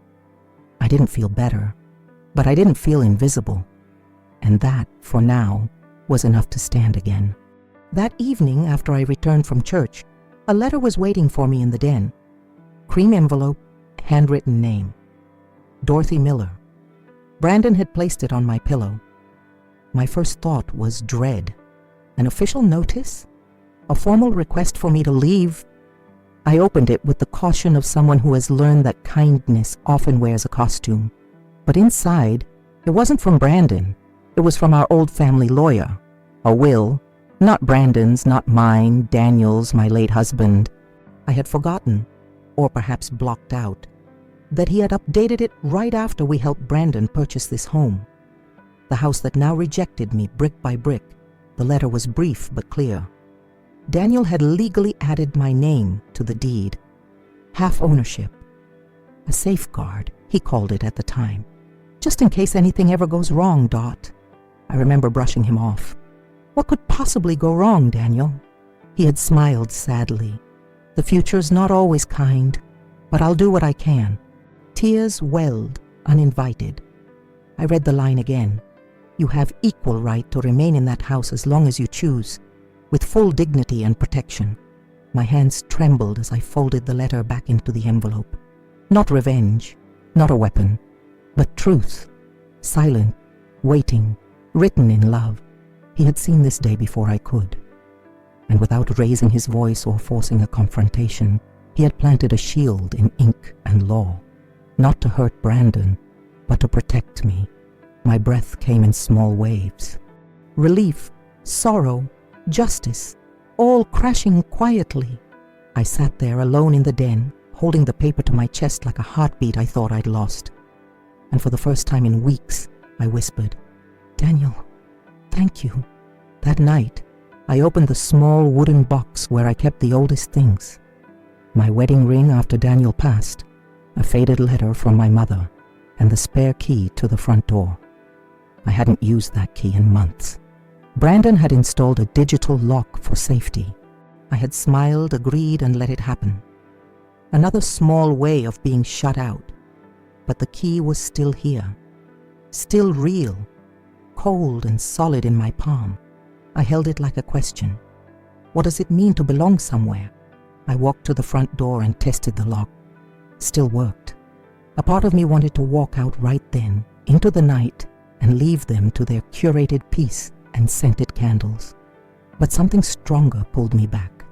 I didn't feel better, but I didn't feel invisible. And that, for now, was enough to stand again. That evening, after I returned from church, a letter was waiting for me in the den. Cream envelope, handwritten name. Dorothy Miller. Brandon had placed it on my pillow. My first thought was dread. An official notice? A formal request for me to leave? I opened it with the caution of someone who has learned that kindness often wears a costume. But inside, it wasn't from Brandon. It was from our old family lawyer. A will, not Brandon's, not mine, Daniel's, my late husband. I had forgotten, or perhaps blocked out, that he had updated it right after we helped Brandon purchase this home. The house that now rejected me brick by brick. The letter was brief but clear. Daniel had legally added my name to the deed. Half ownership. A safeguard, he called it at the time. Just in case anything ever goes wrong, Dot. I remember brushing him off. What could possibly go wrong, Daniel? He had smiled sadly. The future's not always kind, but I'll do what I can. Tears welled, uninvited. I read the line again. You have equal right to remain in that house as long as you choose, with full dignity and protection. My hands trembled as I folded the letter back into the envelope. Not revenge, not a weapon, but truth. Silent, waiting, written in love. He had seen this day before I could. And without raising his voice or forcing a confrontation, he had planted a shield in ink and law. Not to hurt Brandon, but to protect me. My breath came in small waves. Relief, sorrow, justice, all crashing quietly. I sat there alone in the den, holding the paper to my chest like a heartbeat I thought I'd lost. And for the first time in weeks, I whispered, Daniel, thank you. That night, I opened the small wooden box where I kept the oldest things. My wedding ring after Daniel passed, a faded letter from my mother, and the spare key to the front door. I hadn't used that key in months. Brandon had installed a digital lock for safety. I had smiled, agreed, and let it happen. Another small way of being shut out. But the key was still here. Still real. Cold and solid in my palm. I held it like a question. What does it mean to belong somewhere? I walked to the front door and tested the lock. Still worked. A part of me wanted to walk out right then, into the night, and leave them to their curated peace and scented candles. But something stronger pulled me back.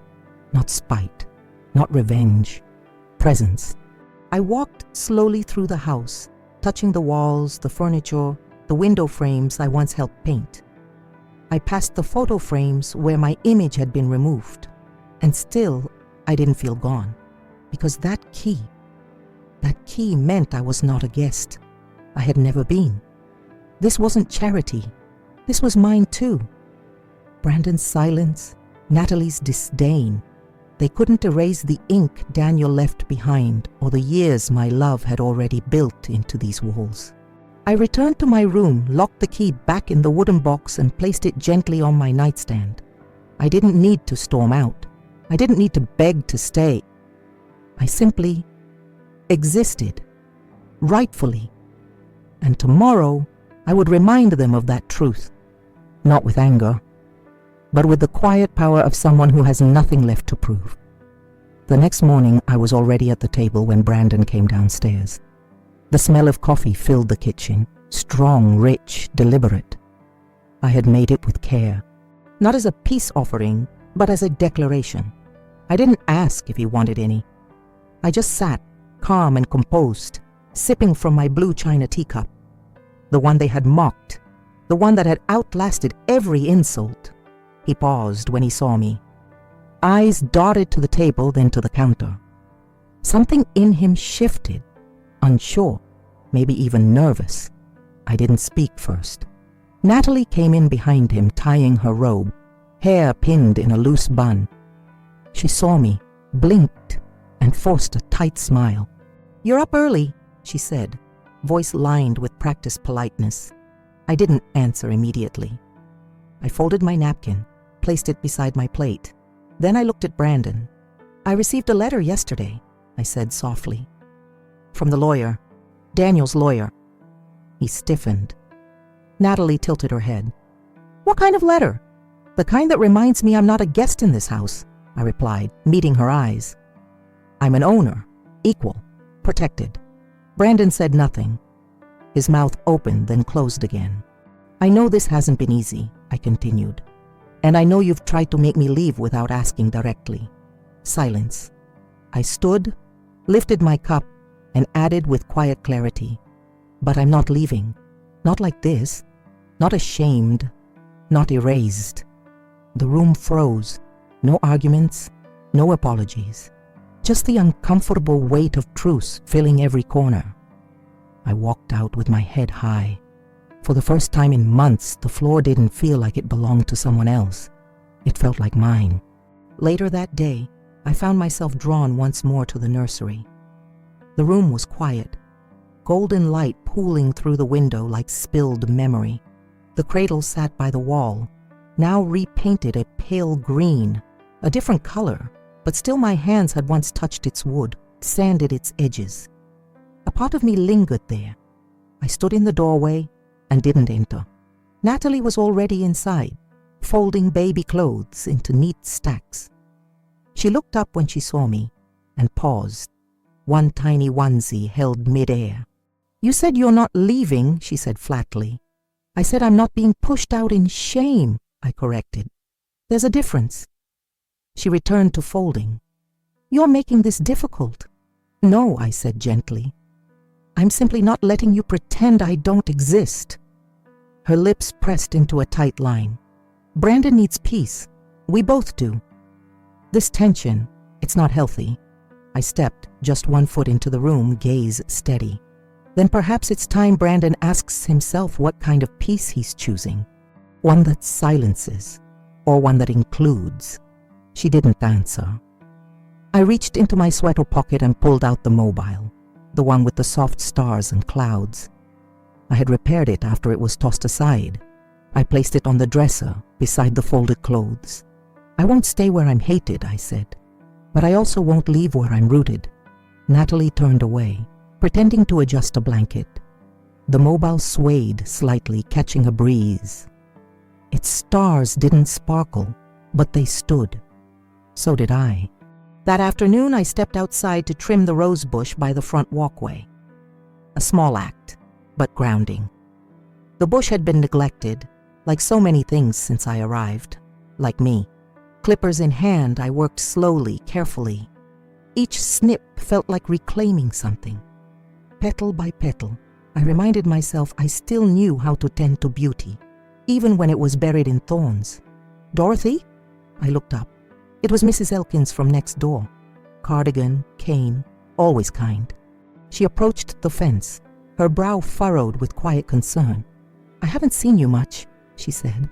Not spite, not revenge, presence. I walked slowly through the house, touching the walls, the furniture, the window frames I once helped paint. I passed the photo frames where my image had been removed. And still, I didn't feel gone. Because that key meant I was not a guest. I had never been. This wasn't charity. This was mine too. Brandon's silence, Natalie's disdain, They couldn't erase the ink Daniel left behind or the years my love had already built into these walls. I returned to my room, locked the key back in the wooden box and placed it gently on my nightstand. I didn't need to storm out. I didn't need to beg to stay. I simply existed, rightfully. And tomorrow, I would remind them of that truth, not with anger, but with the quiet power of someone who has nothing left to prove. The next morning, I was already at the table when Brandon came downstairs. The smell of coffee filled the kitchen, strong, rich, deliberate. I had made it with care, not as a peace offering, but as a declaration. I didn't ask if he wanted any. I just sat, calm and composed, sipping from my blue china teacup, the one they had mocked, the one that had outlasted every insult. He paused when he saw me. Eyes darted to the table, then to the counter. Something in him shifted, unsure, maybe even nervous. I didn't speak first. Natalie came in behind him, tying her robe, hair pinned in a loose bun. She saw me, blinked, and forced a tight smile. "You're up early," she said, voice lined with practiced politeness. I didn't answer immediately. I folded my napkin, placed it beside my plate. Then I looked at Brandon. "I received a letter yesterday," I said softly. "From the lawyer, Daniel's lawyer." He stiffened. Natalie tilted her head. "What kind of letter?" "The kind that reminds me I'm not a guest in this house," I replied, meeting her eyes. "I'm an owner, equal, protected." Brandon said nothing. His mouth opened, then closed again. "I know this hasn't been easy," I continued. "And I know you've tried to make me leave without asking directly." Silence. I stood, lifted my cup, and added with quiet clarity, "But I'm not leaving. Not like this. Not ashamed. Not erased." The room froze. No arguments, no apologies. Just the uncomfortable weight of truce filling every corner. I walked out with my head high. For the first time in months, the floor didn't feel like it belonged to someone else. It felt like mine. Later that day, I found myself drawn once more to the nursery. The room was quiet, golden light pooling through the window like spilled memory. The cradle sat by the wall, now repainted a pale green, a different color, but still my hands had once touched its wood, sanded its edges. A part of me lingered there. I stood in the doorway and didn't enter. Natalie was already inside, folding baby clothes into neat stacks. She looked up when she saw me and paused, one tiny onesie held mid-air. "You said you're not leaving," she said flatly. "I said I'm not being pushed out in shame," I corrected. "There's a difference." She returned to folding. "You're making this difficult." "No," I said gently. "I'm simply not letting you pretend I don't exist." Her lips pressed into a tight line. "Brandon needs peace. We both do. This tension, it's not healthy." I stepped just one foot into the room, gaze steady. "Then perhaps it's time Brandon asks himself what kind of peace he's choosing. One that silences, or one that includes." She didn't answer. I reached into my sweater pocket and pulled out the mobile, the one with the soft stars and clouds. I had repaired it after it was tossed aside. I placed it on the dresser beside the folded clothes. "I won't stay where I'm hated," I said, "but I also won't leave where I'm rooted." Natalie turned away, pretending to adjust a blanket. The mobile swayed slightly, catching a breeze. Its stars didn't sparkle, but they stood. So did I. That afternoon, I stepped outside to trim the rose bush by the front walkway. A small act, but grounding. The bush had been neglected, like so many things since I arrived, like me. Clippers in hand, I worked slowly, carefully. Each snip felt like reclaiming something. Petal by petal, I reminded myself I still knew how to tend to beauty, even when it was buried in thorns. "Dorothy?" I looked up. It was Mrs. Elkins from next door. Cardigan, cane, always kind. She approached the fence, her brow furrowed with quiet concern. "I haven't seen you much," she said.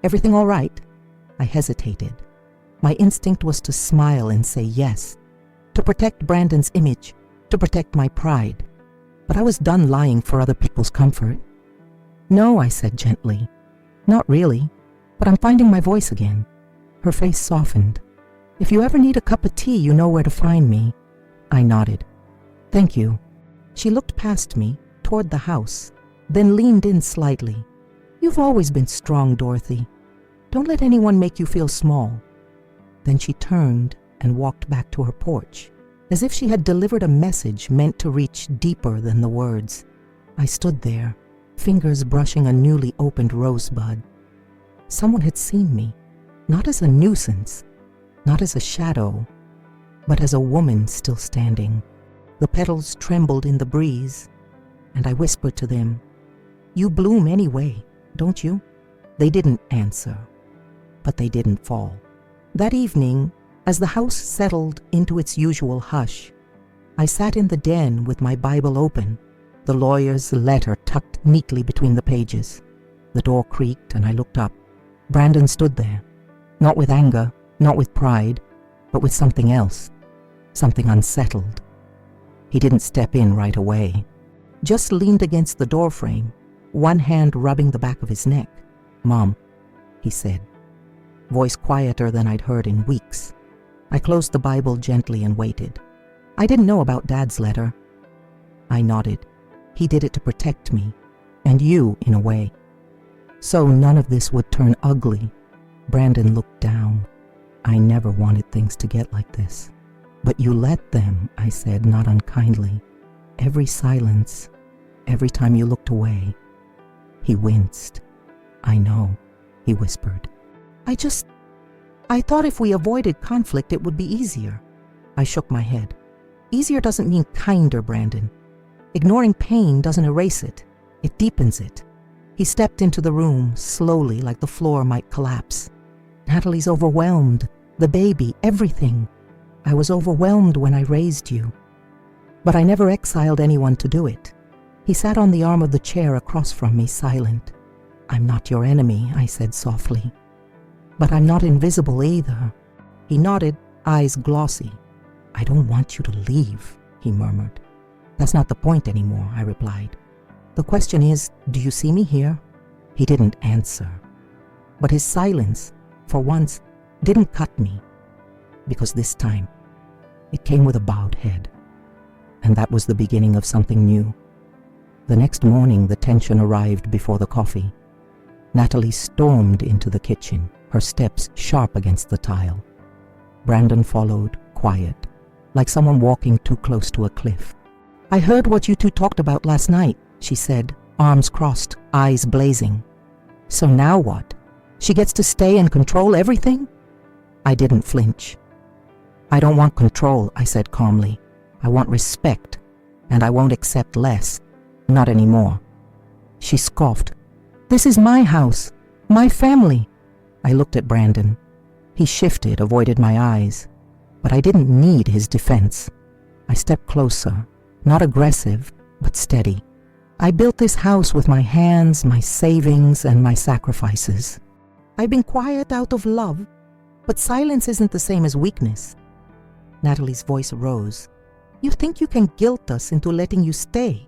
"Everything all right?" I hesitated. My instinct was to smile and say yes, to protect Brandon's image, to protect my pride. But I was done lying for other people's comfort. "No," I said gently. "Not really, but I'm finding my voice again." Her face softened. "If you ever need a cup of tea, you know where to find me." I nodded. "Thank you." She looked past me, toward the house, then leaned in slightly. "You've always been strong, Dorothy. Don't let anyone make you feel small." Then she turned and walked back to her porch, as if she had delivered a message meant to reach deeper than the words. I stood there, fingers brushing a newly opened rosebud. Someone had seen me, not as a nuisance, not as a shadow, but as a woman still standing. The petals trembled in the breeze, and I whispered to them, "You bloom anyway, don't you?" They didn't answer, but they didn't fall. That evening, as the house settled into its usual hush, I sat in the den with my Bible open, the lawyer's letter tucked neatly between the pages. The door creaked and I looked up. Brandon stood there, not with anger, not with pride, but with something else, something unsettled. He didn't step in right away, just leaned against the doorframe, one hand rubbing the back of his neck. "Mom," he said, voice quieter than I'd heard in weeks. I closed the Bible gently and waited. I didn't know about Dad's letter. I nodded. He did it to protect me, and you, in a way. So none of this would turn ugly. Brandon looked down. "I never wanted things to get like this." "But you let them," I said, not unkindly. "Every silence, every time you looked away." He winced. "I know," he whispered. I thought if we avoided conflict, it would be easier." I shook my head. "Easier doesn't mean kinder, Brandon. Ignoring pain doesn't erase it. It deepens it." He stepped into the room, slowly, like the floor might collapse. "Natalie's overwhelmed. The baby, everything. I was overwhelmed when I raised you. But I never exiled anyone to do it." He sat on the arm of the chair across from me, silent. "I'm not your enemy," I said softly. "But I'm not invisible either." He nodded, eyes glossy. "I don't want you to leave," he murmured. "That's not the point anymore," I replied. "The question is, do you see me here?" He didn't answer. But his silence, for once, didn't cut me. Because this time, it came with a bowed head. And that was the beginning of something new. The next morning, the tension arrived before the coffee. Natalie stormed into the kitchen, her steps sharp against the tile. Brandon followed, quiet, like someone walking too close to a cliff. "I heard what you two talked about last night," she said, arms crossed, eyes blazing. "So now what? She gets to stay and control everything?" I didn't flinch. "I don't want control," I said calmly. "I want respect, and I won't accept less. Not anymore." She scoffed. "This is my house, my family." I looked at Brandon. He shifted, avoided my eyes. But I didn't need his defense. I stepped closer, not aggressive, but steady. "I built this house with my hands, my savings, and my sacrifices. I've been quiet out of love, but silence isn't the same as weakness." Natalie's voice rose. "You think you can guilt us into letting you stay?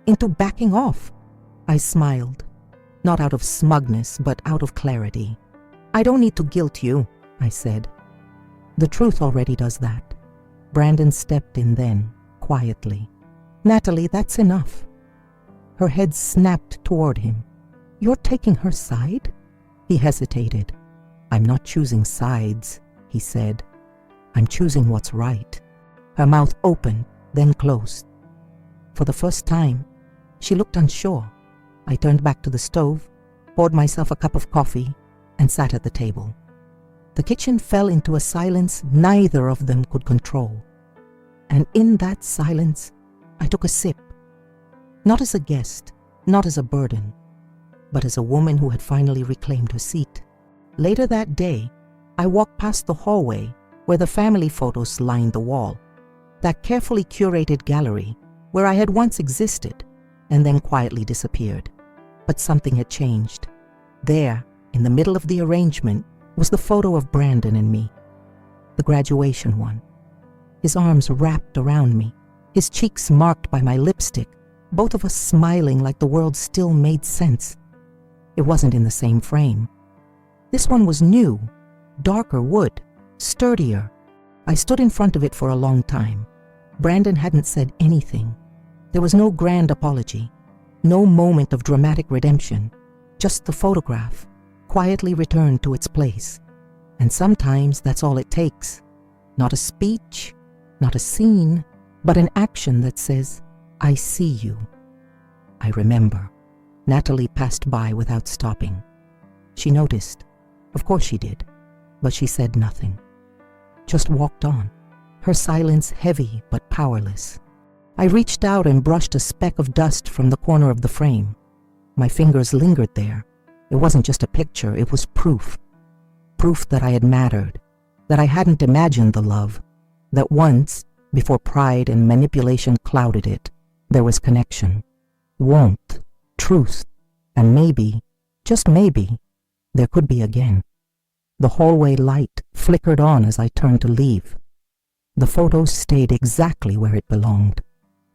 Into backing off?" I smiled, not out of smugness, but out of clarity. "I don't need to guilt you," I said. "The truth already does that." Brandon stepped in then, quietly. "Natalie, that's enough." Her head snapped toward him. "You're taking her side?" He hesitated. "I'm not choosing sides," he said. "I'm choosing what's right." Her mouth opened, then closed. For the first time, she looked unsure. I turned back to the stove, poured myself a cup of coffee, and sat at the table. The kitchen fell into a silence neither of them could control. And in that silence, I took a sip. Not as a guest, not as a burden, but as a woman who had finally reclaimed her seat. Later that day, I walked past the hallway where the family photos lined the wall, that carefully curated gallery where I had once existed and then quietly disappeared. But something had changed. There, in the middle of the arrangement, was the photo of Brandon and me, the graduation one. His arms wrapped around me, his cheeks marked by my lipstick, both of us smiling like the world still made sense. It wasn't in the same frame. This one was new, darker wood, sturdier. I stood in front of it for a long time. Brandon hadn't said anything. There was no grand apology, no moment of dramatic redemption, just the photograph, quietly returned to its place. And sometimes that's all it takes. Not a speech, not a scene, but an action that says, I see you. I remember. Natalie passed by without stopping. She noticed. Of course she did. But she said nothing. Just walked on, her silence heavy but powerless. I reached out and brushed a speck of dust from the corner of the frame. My fingers lingered there. It wasn't just a picture, it was proof. Proof that I had mattered, that I hadn't imagined the love, that once, before pride and manipulation clouded it, there was connection, warmth, truth, and maybe, just maybe, there could be again. The hallway light flickered on as I turned to leave. The photo stayed exactly where it belonged,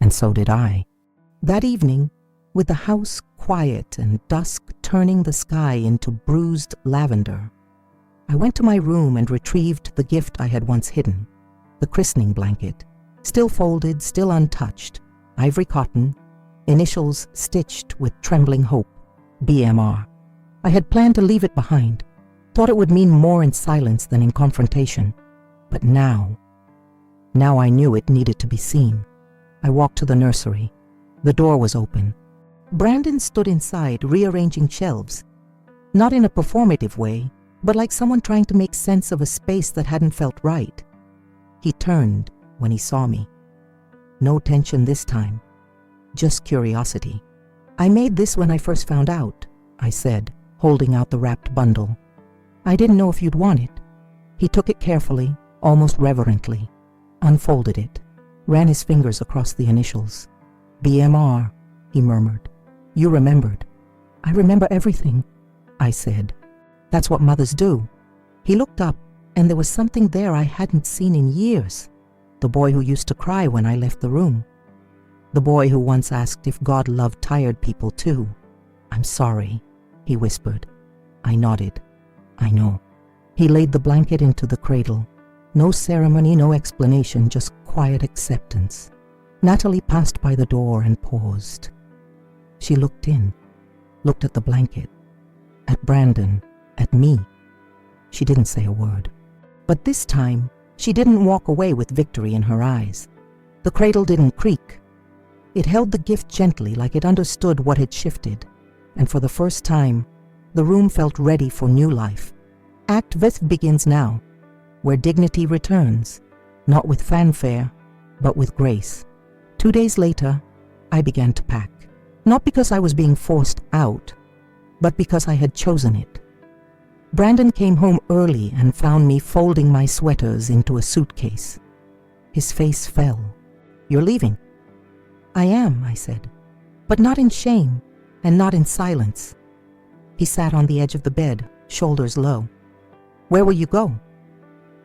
and so did I. That evening, with the house quiet and dusk turning the sky into bruised lavender, I went to my room and retrieved the gift I had once hidden, the christening blanket, still folded, still untouched, ivory cotton, initials stitched with trembling hope, BMR. I had planned to leave it behind, thought it would mean more in silence than in confrontation. But now I knew it needed to be seen. I walked to the nursery. The door was open. Brandon stood inside, rearranging shelves, not in a performative way, but like someone trying to make sense of a space that hadn't felt right. He turned when he saw me. No tension this time, just curiosity. I made this when I first found out, I said, holding out the wrapped bundle. I didn't know if you'd want it. He took it carefully, almost reverently, unfolded it, ran his fingers across the initials. BMR, he murmured. You remembered. I remember everything, I said. That's what mothers do. He looked up, and there was something there I hadn't seen in years. The boy who used to cry when I left the room. The boy who once asked if God loved tired people too. I'm sorry, he whispered. I nodded. I know. He laid the blanket into the cradle. No ceremony, no explanation, just quiet acceptance. Natalie passed by the door and paused. She looked in, looked at the blanket, at Brandon, at me. She didn't say a word. But this time, she didn't walk away with victory in her eyes. The cradle didn't creak. It held the gift gently, like it understood what had shifted. And for the first time, the room felt ready for new life. Act Fifth begins now, where dignity returns, not with fanfare, but with grace. 2 days later, I began to pack. Not because I was being forced out, but because I had chosen it. Brandon came home early and found me folding my sweaters into a suitcase. His face fell. You're leaving? I am, I said, but not in shame and not in silence. He sat on the edge of the bed, shoulders low. Where will you go?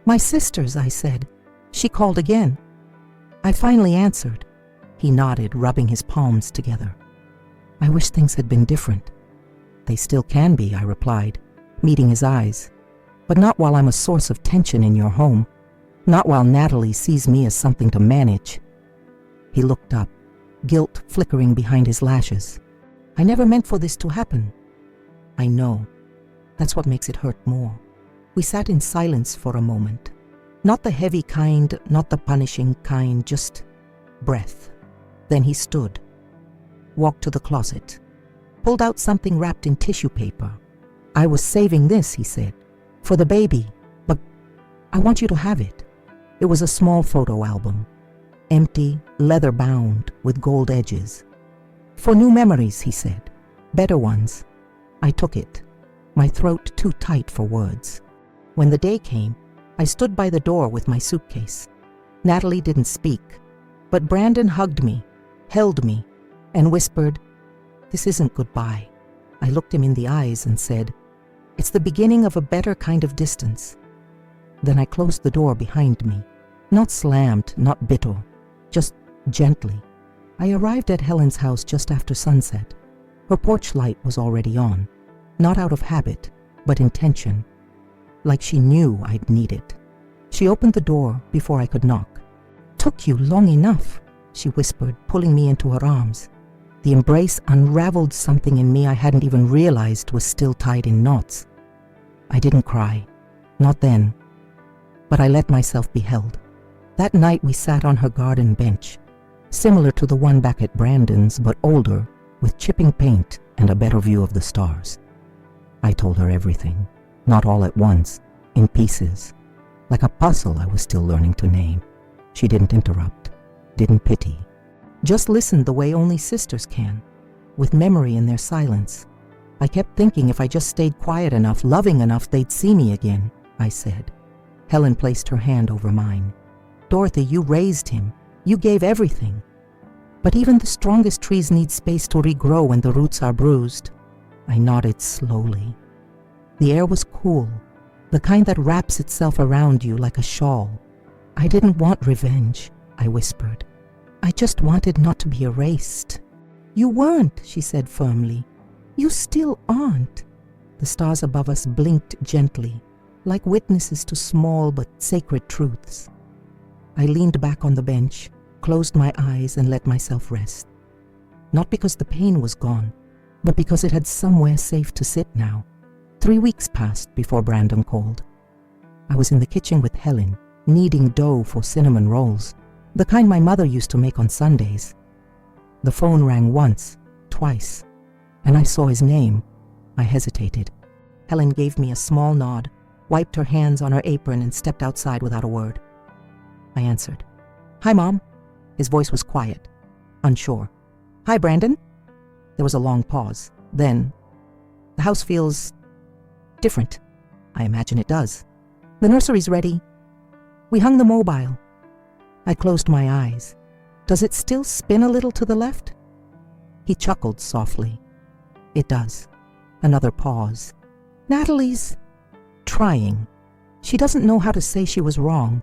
My sister's, I said. She called again. I finally answered. He nodded, rubbing his palms together. I wish things had been different. They still can be, I replied, meeting his eyes. But not while I'm a source of tension in your home. Not while Natalie sees me as something to manage. He looked up, guilt flickering behind his lashes. I never meant for this to happen. I know. That's what makes it hurt more. We sat in silence for a moment. Not the heavy kind, not the punishing kind, just breath. Then he stood, walked to the closet, pulled out something wrapped in tissue paper. I was saving this, he said, for the baby, but I want you to have it. It was a small photo album, empty, leather-bound, with gold edges. For new memories, he said, better ones. I took it, my throat too tight for words. When the day came, I stood by the door with my suitcase. Natalie didn't speak, but Brandon hugged me, held me, and whispered, "This isn't goodbye." I looked him in the eyes and said, It's the beginning of a better kind of distance. Then I closed the door behind me. Not slammed, not bitter, just gently. I arrived at Helen's house just after sunset. Her porch light was already on, not out of habit, but intention, like she knew I'd need it. She opened the door before I could knock. "Took you long enough," she whispered, pulling me into her arms. The embrace unraveled something in me I hadn't even realized was still tied in knots. I didn't cry, not then, but I let myself be held. That night we sat on her garden bench, similar to the one back at Brandon's, but older, with chipping paint and a better view of the stars. I told her everything, not all at once, in pieces, like a puzzle I was still learning to name. She didn't interrupt, didn't pity, just listened the way only sisters can, with memory in their silence. I kept thinking if I just stayed quiet enough, loving enough, they'd see me again, I said. Helen placed her hand over mine. "Dorothy, you raised him. You gave everything. But even the strongest trees need space to regrow when the roots are bruised." I nodded slowly. The air was cool, the kind that wraps itself around you like a shawl. "I didn't want revenge," I whispered. "I just wanted not to be erased." "You weren't," she said firmly. "You still aren't." The stars above us blinked gently, like witnesses to small but sacred truths. I leaned back on the bench, closed my eyes, and let myself rest. Not because the pain was gone, but because it had somewhere safe to sit now. 3 weeks passed before Brandon called. I was in the kitchen with Helen, kneading dough for cinnamon rolls, the kind my mother used to make on Sundays. The phone rang once, twice, and I saw his name. I hesitated. Helen gave me a small nod, wiped her hands on her apron, and stepped outside without a word. I answered. "Hi, Mom." His voice was quiet, unsure. "Hi, Brandon." There was a long pause. Then, "The house feels different." "I imagine it does." "The nursery's ready. We hung the mobile." I closed my eyes. "Does it still spin a little to the left?" He chuckled softly. "It does." Another pause. "Natalie's trying. She doesn't know how to say she was wrong,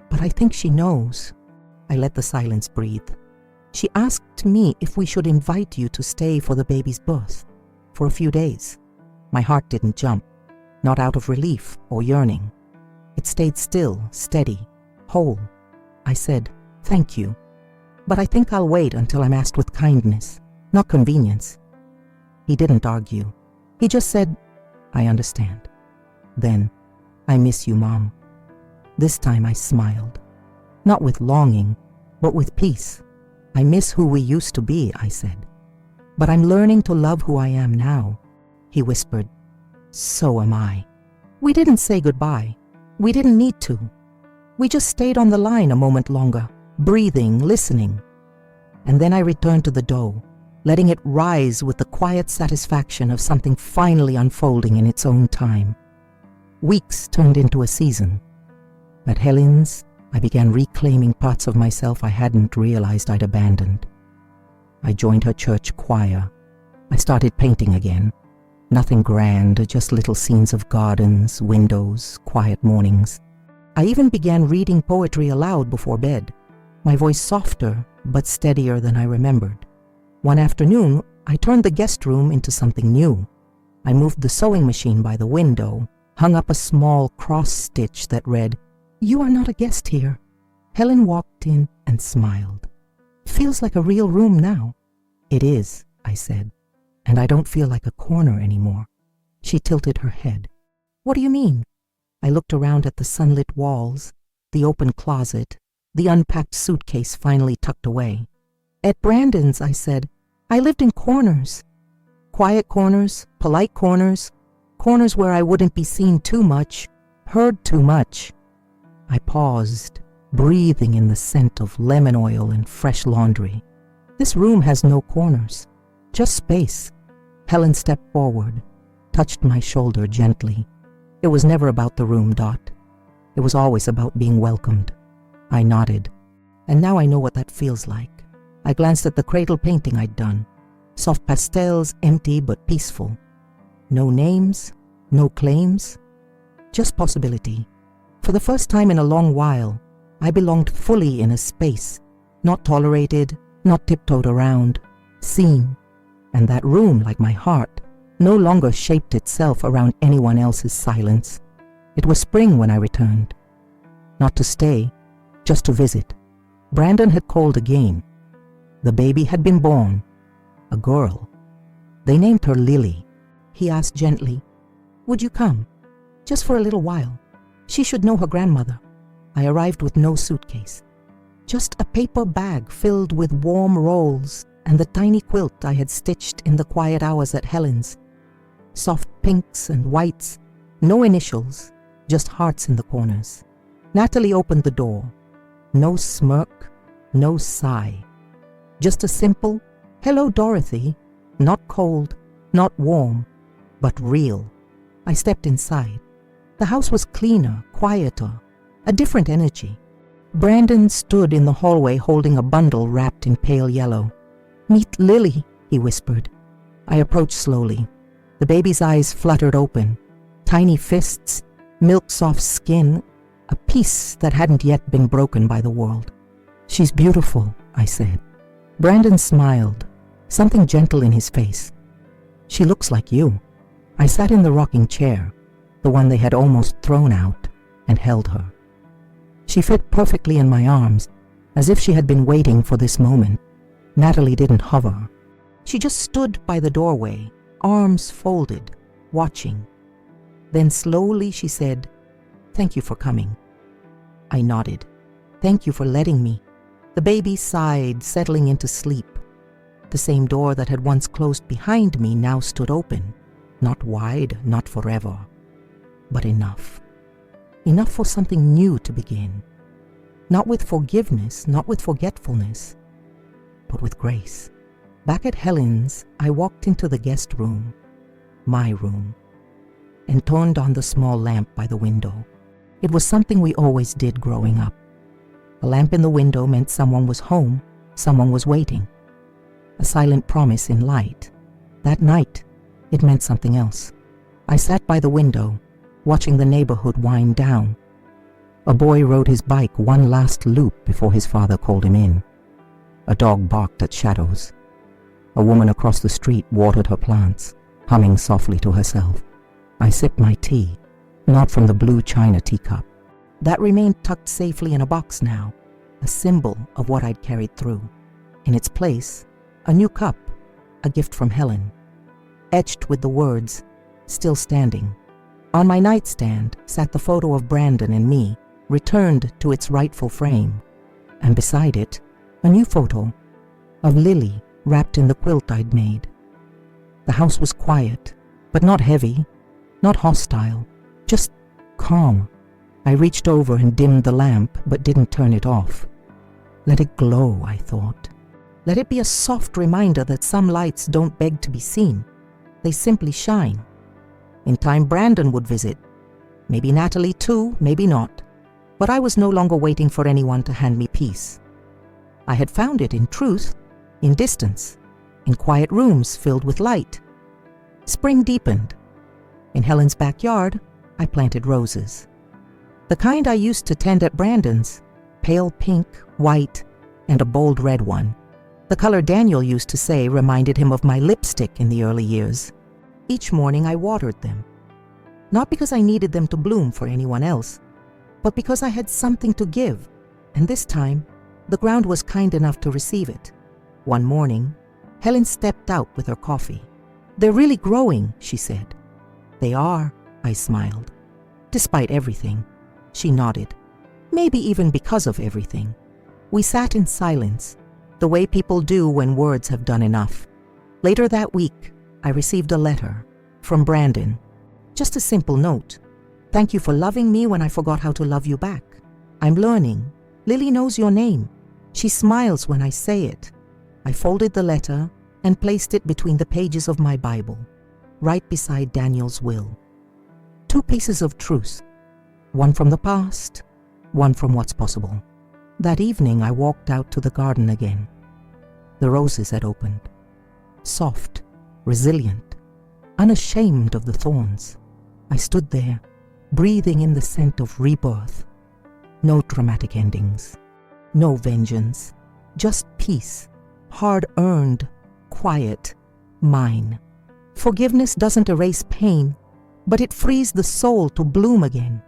but I think she knows." I let the silence breathe. "She asked me if we should invite you to stay for the baby's birth, for a few days." My heart didn't jump, not out of relief or yearning. It stayed still, steady, whole. I said, "Thank you, but I think I'll wait until I'm asked with kindness, not convenience." He didn't argue. He just said, "I understand." Then, "I miss you, Mom." This time I smiled, not with longing, but with peace. "I miss who we used to be," I said. "But I'm learning to love who I am now." He whispered, "So am I." We didn't say goodbye. We didn't need to. We just stayed on the line a moment longer, breathing, listening. And then I returned to the dough, letting it rise with the quiet satisfaction of something finally unfolding in its own time. Weeks turned into a season. At Helen's, I began reclaiming parts of myself I hadn't realized I'd abandoned. I joined her church choir. I started painting again. Nothing grand, just little scenes of gardens, windows, quiet mornings. I even began reading poetry aloud before bed, my voice softer but steadier than I remembered. One afternoon, I turned the guest room into something new. I moved the sewing machine by the window, hung up a small cross stitch that read, "You are not a guest here." Helen walked in and smiled. "Feels like a real room now." "It is," I said, "and I don't feel like a corner anymore." She tilted her head. "What do you mean?" I looked around at the sunlit walls, the open closet, the unpacked suitcase finally tucked away. "At Brandon's," I said, "I lived in corners. Quiet corners, polite corners, corners where I wouldn't be seen too much, heard too much." I paused, breathing in the scent of lemon oil and fresh laundry. "This room has no corners, just space." Helen stepped forward, touched my shoulder gently. "It was never about the room, Dot. It was always about being welcomed." I nodded. "And now I know what that feels like." I glanced at the cradle painting I'd done. Soft pastels, empty but peaceful. No names, No claims, just possibility. For the first time in a long while, I belonged fully in a space, not tolerated, not tiptoed around, seen. And that room, like my heart, no longer shaped itself around anyone else's silence. It was spring when I returned. Not to stay, just to visit. Brandon had called again. The baby had been born. A girl. They named her Lily. He asked gently, "Would you come? Just for a little while. She should know her grandmother." I arrived with no suitcase. Just a paper bag filled with warm rolls and the tiny quilt I had stitched in the quiet hours at Helen's. Soft pinks and whites, no initials, just hearts in the corners. Natalie opened the door. No smirk, no sigh. Just a simple, "Hello, Dorothy," not cold, not warm, but real. I stepped inside. The house was cleaner, quieter, a different energy. Brandon stood in the hallway holding a bundle wrapped in pale yellow. "Meet Lily," he whispered. I approached slowly. The baby's eyes fluttered open. Tiny fists, milk-soft skin, a piece that hadn't yet been broken by the world. "She's beautiful," I said. Brandon smiled, something gentle in his face. "She looks like you." I sat in the rocking chair, the one they had almost thrown out, and held her. She fit perfectly in my arms, as if she had been waiting for this moment. Natalie didn't hover. She just stood by the doorway, arms folded, watching. Then slowly she said, "Thank you for coming." I nodded. "Thank you for letting me." The baby sighed, settling into sleep. The same door that had once closed behind me now stood open. Not wide, not forever, but enough. Enough for something new to begin. Not with forgiveness, not with forgetfulness, but with grace. Back at Helen's, I walked into the guest room, my room, and turned on the small lamp by the window. It was something we always did growing up. A lamp in the window meant someone was home, someone was waiting. A silent promise in light. That night, it meant something else. I sat by the window, watching the neighborhood wind down. A boy rode his bike one last loop before his father called him in. A dog barked at shadows. A woman across the street watered her plants, humming softly to herself. I sipped my tea, not from the blue china teacup. That remained tucked safely in a box now, a symbol of what I'd carried through. In its place, a new cup, a gift from Helen, etched with the words, "Still standing." On my nightstand sat the photo of Brandon and me, returned to its rightful frame, and beside it, a new photo of Lily wrapped in the quilt I'd made. The house was quiet, but not heavy, not hostile, just calm. I reached over and dimmed the lamp, but didn't turn it off. Let it glow, I thought. Let it be a soft reminder that some lights don't beg to be seen. They simply shine. In time, Brandon would visit. Maybe Natalie too, maybe not. But I was no longer waiting for anyone to hand me peace. I had found it in truth, in distance, in quiet rooms filled with light. Spring deepened. In Helen's backyard, I planted roses. The kind I used to tend at Brandon's, pale pink, white, and a bold red one. The color Daniel used to say reminded him of my lipstick in the early years. Each morning I watered them. Not because I needed them to bloom for anyone else, but because I had something to give, and this time, the ground was kind enough to receive it. One morning, Helen stepped out with her coffee. "They're really growing," she said. "They are," I smiled. "Despite everything." She nodded. "Maybe even because of everything." We sat in silence, the way people do when words have done enough. Later that week, I received a letter from Brandon. Just a simple note. "Thank you for loving me when I forgot how to love you back. I'm learning. Lily knows your name. She smiles when I say it." I folded the letter and placed it between the pages of my Bible, right beside Daniel's will. Two pieces of truth, one from the past, one from what's possible. That evening I walked out to the garden again. The roses had opened, soft, resilient, unashamed of the thorns. I stood there, breathing in the scent of rebirth. No dramatic endings, no vengeance, just peace, hard-earned, quiet, mine. Forgiveness doesn't erase pain, but it frees the soul to bloom again.